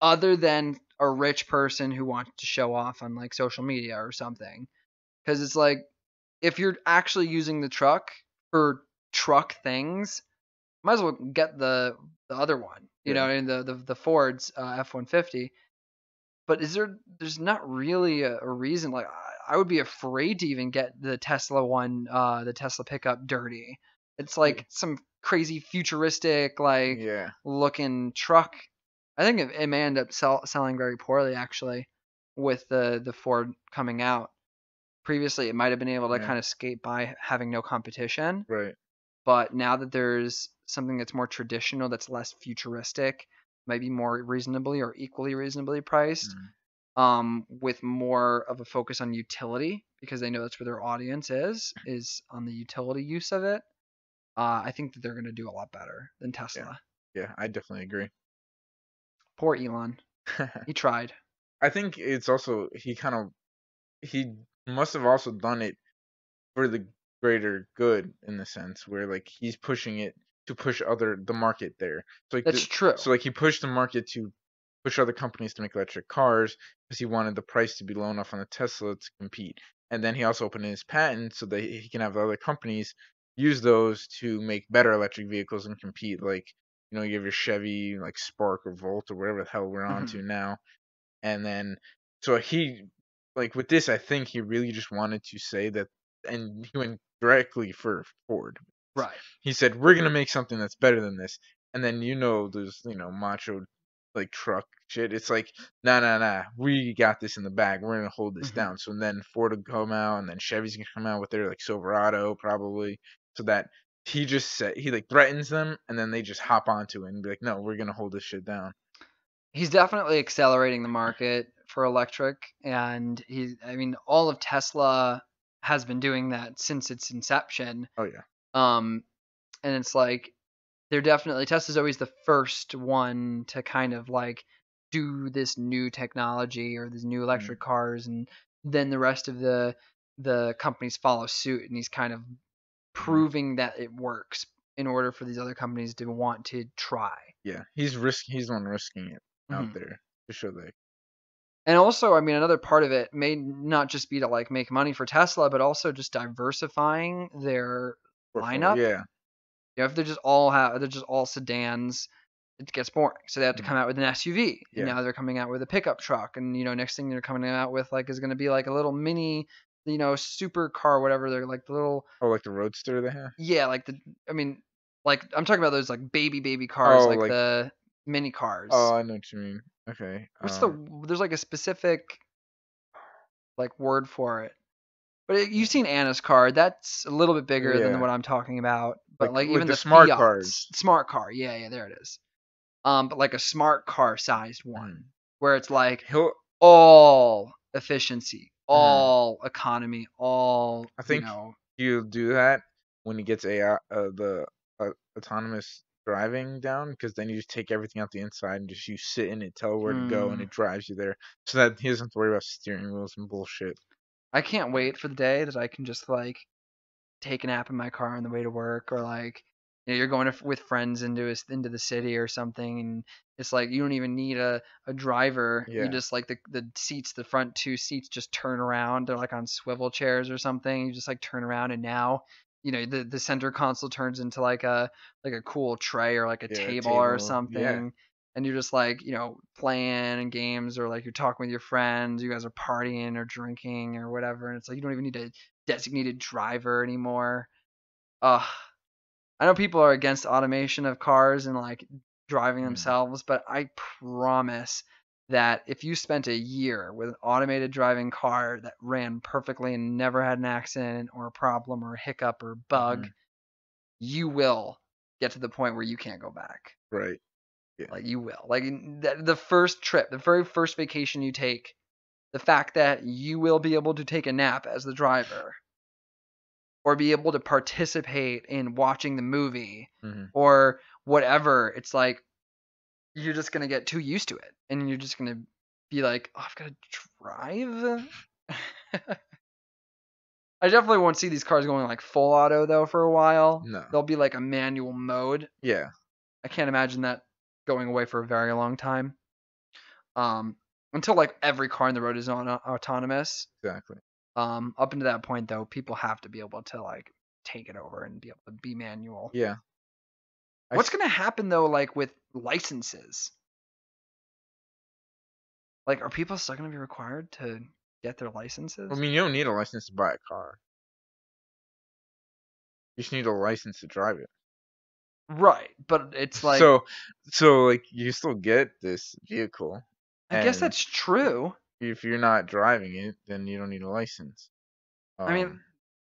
A: other than a rich person who wants to show off on like social media or something. Because it's like, if you're actually using the truck for truck things, might as well get the other one,
B: Yeah.
A: and the Ford's F-150. But there's not really a reason. Like I would be afraid to even get the Tesla one, the Tesla pickup dirty. It's like some crazy futuristic like
B: Yeah.
A: looking truck. I think it may end up selling very poorly actually with the Ford coming out. Previously, it might have been able to
B: Yeah.
A: kind of skate by having no competition,
B: Right.
A: but now that there's something that's more traditional, that's less futuristic, might be more reasonably or equally reasonably priced,
B: Mm.
A: with more of a focus on utility because they know that's where their audience is on the utility use of it. I think that they're going to do a lot better than
B: Yeah.
A: Tesla.
B: Yeah. I definitely agree.
A: Poor Elon. He tried.
B: I think it's also he must have also done it for the greater good in the sense where like he's pushing it to push the market there. So like
A: That's true.
B: he pushed the market to push other companies to make electric cars because he wanted the price to be low enough on the Tesla to compete. And then he also opened his patent so that he can have other companies use those to make better electric vehicles and compete. Like, you have your Chevy like Spark or Volt or whatever the hell we're on
A: Hmm.
B: to now. And then so he like with this, I think he really just wanted to say that, and he went directly for Ford.
A: Right.
B: He said, "We're gonna make something that's better than this." And then there's macho like truck shit. It's like, nah, nah, nah. We got this in the bag. We're gonna hold this
A: Hmm.
B: down. So then Ford will come out, and then Chevy's gonna come out with their like Silverado probably, so that he just said he like threatens them, and then they just hop onto it and be like, "No, we're gonna hold this shit down."
A: He's definitely accelerating the market for electric, and I mean, all of Tesla has been doing that since its inception.
B: Oh yeah.
A: Um, and it's like they're definitely Tesla's always the first one to kind of like do this new technology or these new
B: Mm,
A: electric cars, and then the rest of the companies follow suit, and he's kind of
B: mhm.
A: proving that it works in order for these other companies to want to try.
B: Yeah, he's the one risking it out
A: Hmm.
B: there to show that.
A: And also, I mean, another part of it may not just be to like make money for Tesla, but also just diversifying their
B: Portfolio.
A: lineup.
B: Yeah.
A: If they're just all sedans, it gets boring. So they have to
B: Mm,
A: come out with an SUV, and
B: yeah.
A: now they're coming out with a pickup truck, and next thing they're coming out with like is going to be like a little mini, super car, whatever. They're like the little,
B: Oh, like the Roadster they have.
A: yeah, like I mean, like I'm talking about those like baby cars,
B: Oh,
A: like
B: like
A: the mini
B: oh,
A: cars.
B: I know what you mean. Okay.
A: There's like a specific like word for it. But you've seen Anna's card. That's a little bit bigger than
B: Yeah,
A: what I'm talking about. But like
B: like
A: even
B: the
A: the
B: smart
A: Fiats,
B: cars.
A: smart car. Yeah, yeah, there it is. But like a smart car sized one,
B: Mm.
A: where it's like
B: He'll.
A: all efficiency,
B: Mm.
A: all economy, all
B: I think he'll do that when he gets AI, autonomous driving down, because then you just take everything out the inside and just you sit in it, tell where to go, and
A: Mm,
B: it drives you there, so that he doesn't have to worry about steering wheels and bullshit.
A: I can't wait for the day that I can just like take a nap in my car on the way to work, or like you're going with friends into the city or something, and it's like you don't even need a driver. You
B: Yeah,
A: just like the front two seats just turn around. They're like on swivel chairs or something. You just like turn around, and now the center console turns into like a cool tray or like a
B: yeah,
A: table or
B: table, yeah,
A: something. And you're just like playing games, or like you're talking with your friends, you guys are partying or drinking or whatever, and it's like you don't even need a designated driver anymore. Ugh. I know people are against automation of cars and like driving
B: mm,
A: themselves, but I promise that if you spent a year with an automated driving car that ran perfectly and never had an accident or a problem or a hiccup or bug,
B: hmm,
A: you will get to the point where you can't go back.
B: right, yeah,
A: Like you will. Like the first trip, the very first vacation you take, the fact that you will be able to take a nap as the driver or be able to participate in watching the movie
B: hmm,
A: or whatever, it's like you're just gonna get too used to it, and you're just gonna be like, oh, I've got to drive. I definitely won't see these cars going like full auto though for a while.
B: no,
A: There'll be like a manual mode.
B: yeah,
A: I can't imagine that going away for a very long time. Um, until like every car on the road is autonomous.
B: exactly,
A: Up until that point though, people have to be able to like take it over and be able to be manual.
B: yeah. I,
A: What's
B: s-
A: gonna happen though, like with licenses? Like, are people still gonna be required to get their
B: I
A: licenses?
B: mean, you don't need a license to buy a car. You just need a license to drive it.
A: Right, but it's like
B: So, so like you still get this vehicle,
A: I guess
B: and
A: that's true.
B: if you're not driving it, then you don't need a license.
A: I mean,
B: Um,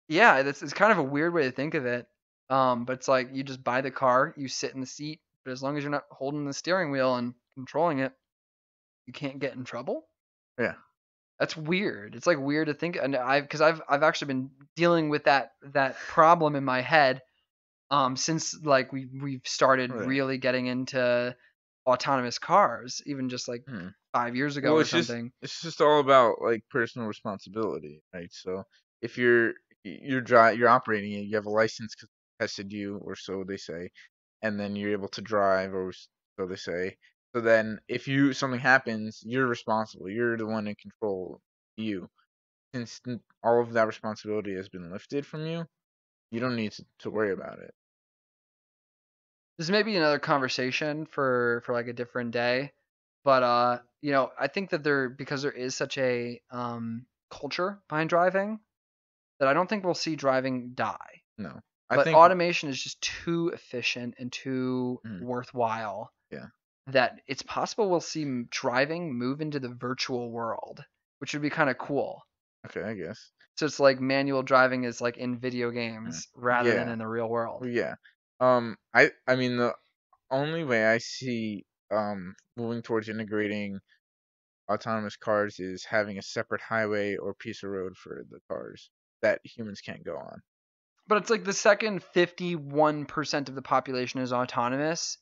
A: yeah, that's it's kind of a weird way to think of it. But it's like you just buy the car, you sit in the seat, but as long as you're not holding the steering wheel and controlling it, you can't get in trouble.
B: yeah.
A: That's weird. It's like weird to think, and because I've actually been dealing with that problem in my head since like we've started
B: Right.
A: really getting into autonomous cars, even just like
B: Hmm.
A: 5 years ago
B: Well,
A: or something.
B: it's just all about like personal responsibility, right? So if you're operating it, you have a license 'cause they tested you, or so they say, and then you're able to drive, or so they say. So then, if something happens, you're responsible. You're the one in control. You, since all of that responsibility has been lifted from you, you don't need to worry about it.
A: This may be another conversation for like a different day, but I think that because there is such a culture behind driving that I don't think we'll see driving die.
B: No, I
A: But
B: think.
A: automation is just too efficient and too
B: Mm,
A: worthwhile
B: yeah.
A: that it's possible we'll see driving move into the virtual world, which would be kind of cool.
B: Okay, I guess.
A: So it's like manual driving is like in video
B: Mm,
A: games rather than
B: yeah.
A: in the real world.
B: Well, yeah. I mean the only way I see moving towards integrating autonomous cars is having a separate highway or piece of road for the cars that humans can't go on.
A: But it's like the second 51% of the population is autonomous,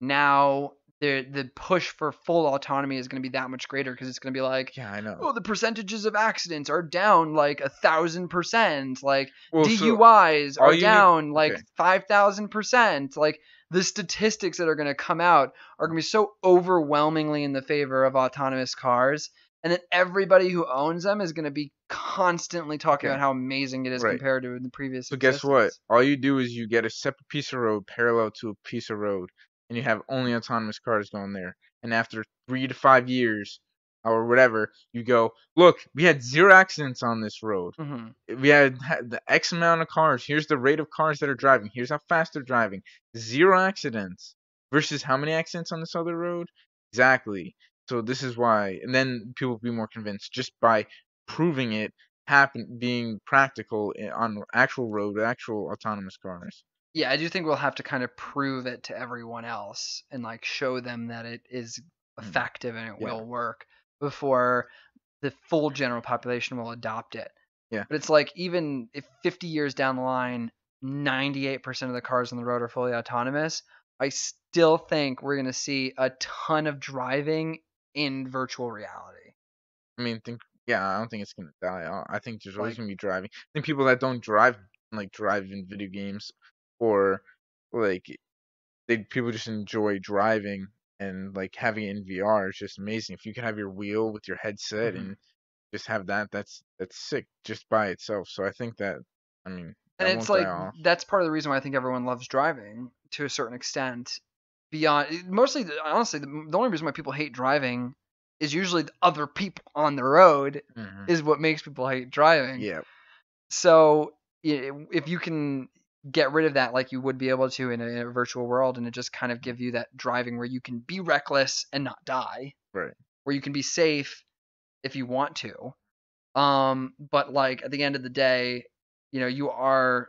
A: now the push for full autonomy is going to be that much greater because it's going to be like,
B: Yeah, I know.
A: oh, the percentages of accidents are down like 1,000%, like
B: Well, so
A: DUIs
B: all
A: are
B: you need.
A: down like
B: Okay.
A: 5,000%. Like the statistics that are going to come out are going to be so overwhelmingly in the favor of autonomous cars. And then everybody who owns them is going to be constantly talking
B: Okay.
A: about how amazing it is
B: Right.
A: compared to the previous
B: So guess what?
A: existence.
B: All you do is you get a separate piece of road parallel to a piece of road, and you have only autonomous cars going there. And after 3 to 5 years, or whatever, you go, look, we had zero accidents on this road.
A: Hmm.
B: We had the X amount of cars. Here's the rate of cars that are driving. Here's how fast they're driving. Zero accidents versus how many accidents on this other road? Exactly. So this is why, and then people will be more convinced just by proving it being practical on actual road with actual autonomous cars.
A: Yeah, I do think we'll have to kind of prove it to everyone else and like show them that it is
B: Mm,
A: effective and it
B: yeah,
A: will work before the full general population will adopt it.
B: yeah.
A: But it's like even if 50 years down the line, 98% of the cars on the road are fully autonomous, I still think we're going to see a ton of driving in virtual reality.
B: I mean, yeah, I don't think it's gonna die. I think there's always
A: Like
B: gonna be driving. I think people that don't drive like drive in video games, or like people just enjoy driving, and like having it in VR is just amazing. If you can have your wheel with your headset
A: mhm.
B: and just have that's sick just by itself. So I think that, I mean,
A: And
B: that
A: it's
B: won't die
A: like
B: off.
A: that's part of the reason why I think everyone loves driving to a certain extent. Beyond mostly, honestly, the only reason why people hate driving is usually the other people on the road
B: Hmm.
A: is what makes people hate driving.
B: Yeah.
A: So if you can get rid of that, like you would be able to in a virtual world, and it just kind of give you that driving where you can be reckless and not die,
B: Right.
A: where you can be safe if you want to. But like at the end of the day, you are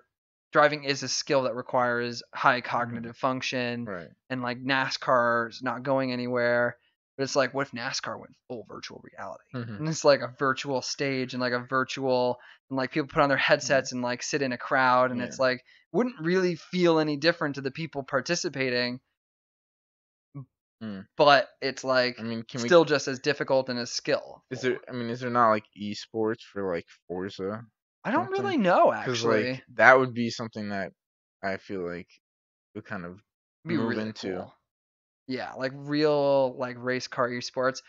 A: driving is a skill that requires high
B: Hmm.
A: cognitive function
B: Right.
A: and like NASCAR's not going anywhere. But it's like, what if NASCAR went full virtual reality?
B: Hmm.
A: And it's like a virtual stage and like a virtual and like people put on their headsets and like sit in a crowd and
B: Yeah.
A: it's like wouldn't really feel any different to the people participating,
B: Mm.
A: but it's
B: I
A: like
B: mean, can we?
A: still just as difficult and as
B: Is there?
A: skillful.
B: I mean, is there not like esports for like Forza
A: I don't
B: something?
A: really know
B: Because like
A: actually.
B: that would be something that I feel like would kind of
A: Be
B: move
A: really
B: into.
A: cool. Yeah, like real like race car esports.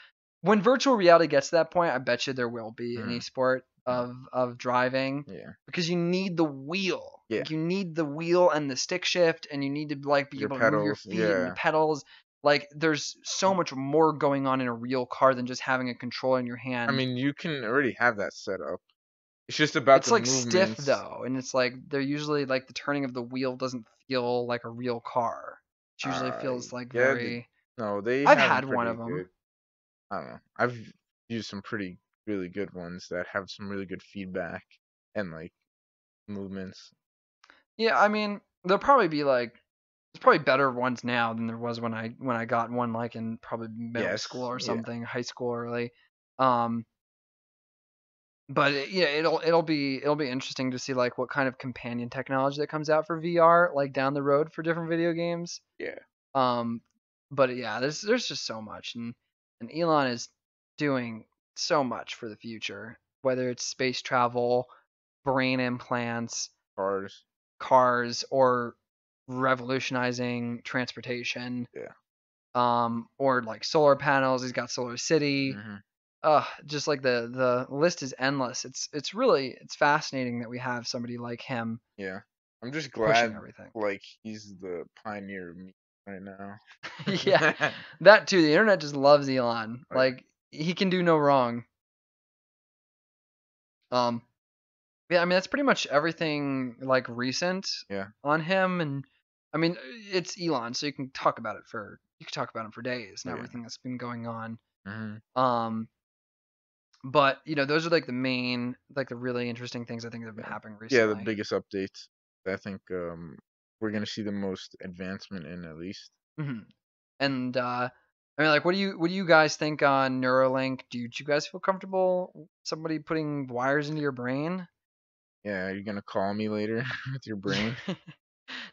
A: When virtual reality gets to that point, I bet you there will be an
B: Mm,
A: esport
B: mm,
A: of driving
B: yeah.
A: because you need the wheel.
B: Yeah.
A: Like you need the wheel and the stick shift and you need to like be
B: Your
A: able to move your
B: pedals.
A: feet and the
B: Yeah.
A: pedals. Like there's so much more going on in a real car than just having a controller in your
B: I
A: hand.
B: mean, you can already have that set up. It's just about
A: It's
B: the
A: like stiff
B: movements.
A: though, and it's like they're usually like the turning of the wheel doesn't feel like a real car. It usually feels like
B: Yeah,
A: very.
B: no, they
A: I've
B: have them
A: had one
B: pretty
A: of them.
B: good. I don't know. I've used some pretty really good ones that have some really good feedback and like movements.
A: Yeah, I mean, there'll probably be like there's probably better ones now than there was when I got one like in probably middle school
B: Yes,
A: or
B: yeah,
A: something, high school early. Um, but yeah, it'll be interesting to see like what kind of companion technology that comes out for VR like down the road for different video games.
B: yeah.
A: Um, but yeah, there's just so much, and Elon is doing so much for the future, whether it's space travel, brain implants,
B: Cars,
A: cars, or revolutionizing transportation,
B: yeah.
A: or like solar panels. He's got Solar City.
B: Hmm.
A: Just like the list is endless. It's fascinating that we have somebody like him
B: Yeah. I'm just
A: pushing
B: glad
A: everything.
B: like he's the pioneer of me right now.
A: Yeah, that too. The internet just loves Elon.
B: Oh yeah.
A: Like he can do no wrong. Um, yeah, I mean that's pretty much everything like recent
B: Yeah.
A: on him, and I mean it's Elon, so you can talk about him for days
B: Oh
A: and
B: yeah.
A: everything that's been going on.
B: Hmm.
A: Um, but those are like the main, like the really interesting things I think that have been
B: Yeah.
A: happening
B: Yeah, the
A: recently.
B: biggest updates. I think we're gonna see the most advancement in at least.
A: Hmm. And I mean, like, what do you guys think on Neuralink? Do you guys feel comfortable somebody putting wires into your brain?
B: Yeah, are you gonna call me later with your brain?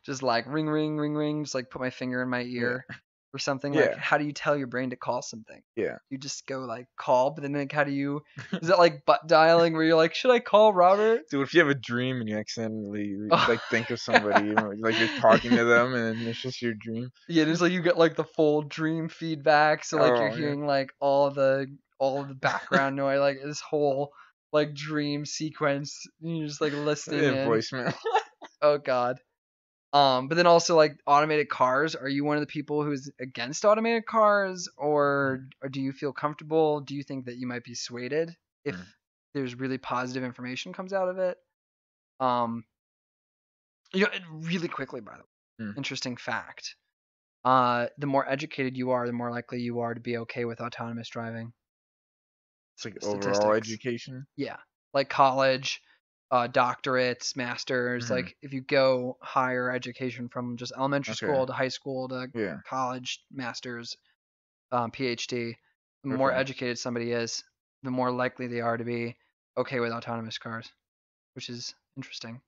A: Just like ring, ring, ring, ring. Just like put my finger in my
B: Yeah.
A: ear or something. Like,
B: Yeah.
A: how do you tell your brain to call something?
B: Yeah.
A: You just go like call, but then like how do you? Is it like butt dialing where you're like, should I call Robert?
B: Dude, if you have a dream and you accidentally
A: Oh,
B: like think of somebody, like you're talking to them and it's just your dream.
A: yeah, it's like you get like the full dream feedback, so like you're
B: Oh yeah.
A: hearing like all of the background noise, like this whole like dream sequence. And you're just like listening
B: Yeah,
A: in.
B: voicemail.
A: Oh God. But then also like automated cars. Are you one of the people who's against automated cars, or do you feel comfortable? Do you think that you might be swayed if
B: Mm,
A: there's really positive information comes out of it? Um, really quickly, by the way,
B: mm.
A: interesting fact. The more educated you are, the more likely you are to be okay with autonomous driving.
B: It's like overall
A: Statistics.
B: education.
A: Yeah. Like college, doctorates, masters.
B: Hmm.
A: Like if you go higher education from just elementary
B: Okay.
A: school to high school to
B: Yeah.
A: college, masters, PhD, the more
B: Okay.
A: educated somebody is, the more likely they are to be okay with autonomous cars, which is interesting.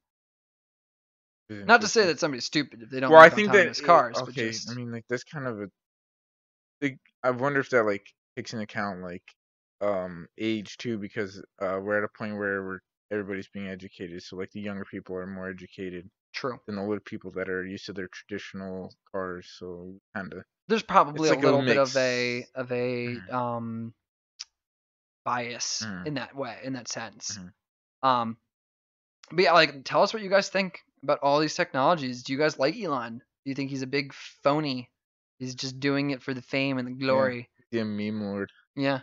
B: It's
A: Not to say
B: interesting.
A: that somebody's stupid if they don't
B: Well, I
A: like
B: think that
A: autonomous cars, but
B: okay. I
A: just
B: mean, like that's kind of a big. I wonder if that like takes into account like age too, because we're at a point where everybody's being educated. So like the younger people are more educated
A: true.
B: than the older people that are used to their traditional cars. So kind of
A: There's probably
B: it's
A: a
B: like a
A: little bit of
B: mix.
A: a
B: Mhm,
A: bias
B: mhm,
A: in that way, in that sense.
B: mhm.
A: Um, but yeah, like tell us what you guys think about all these technologies. Do you guys like Elon? Do you think he's a big phony? He's just doing it for the fame and the
B: Yeah,
A: glory.
B: the meme lord.
A: Yeah,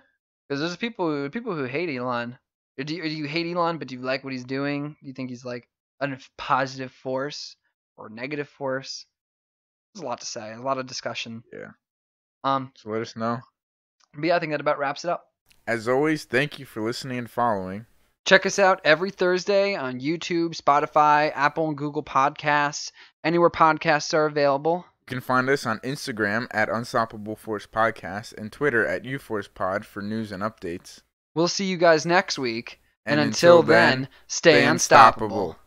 A: because there's people who hate Elon. Or do you hate Elon, but do you like what he's doing? Do you think he's like a positive force or negative force? There's a lot to say, a lot of discussion.
B: Yeah.
A: Um,
B: So let us know.
A: but yeah, I think that about wraps it up.
B: As always, thank you for listening and following.
A: Check us out every Thursday on YouTube, Spotify, Apple and Google Podcasts, anywhere podcasts are available.
B: You can find us on Instagram at Unstoppable Force Podcast and Twitter at UForcePod for news and updates.
A: We'll see you guys next week. And
B: And
A: until
B: until then,
A: then, stay
B: stay
A: unstoppable.
B: unstoppable.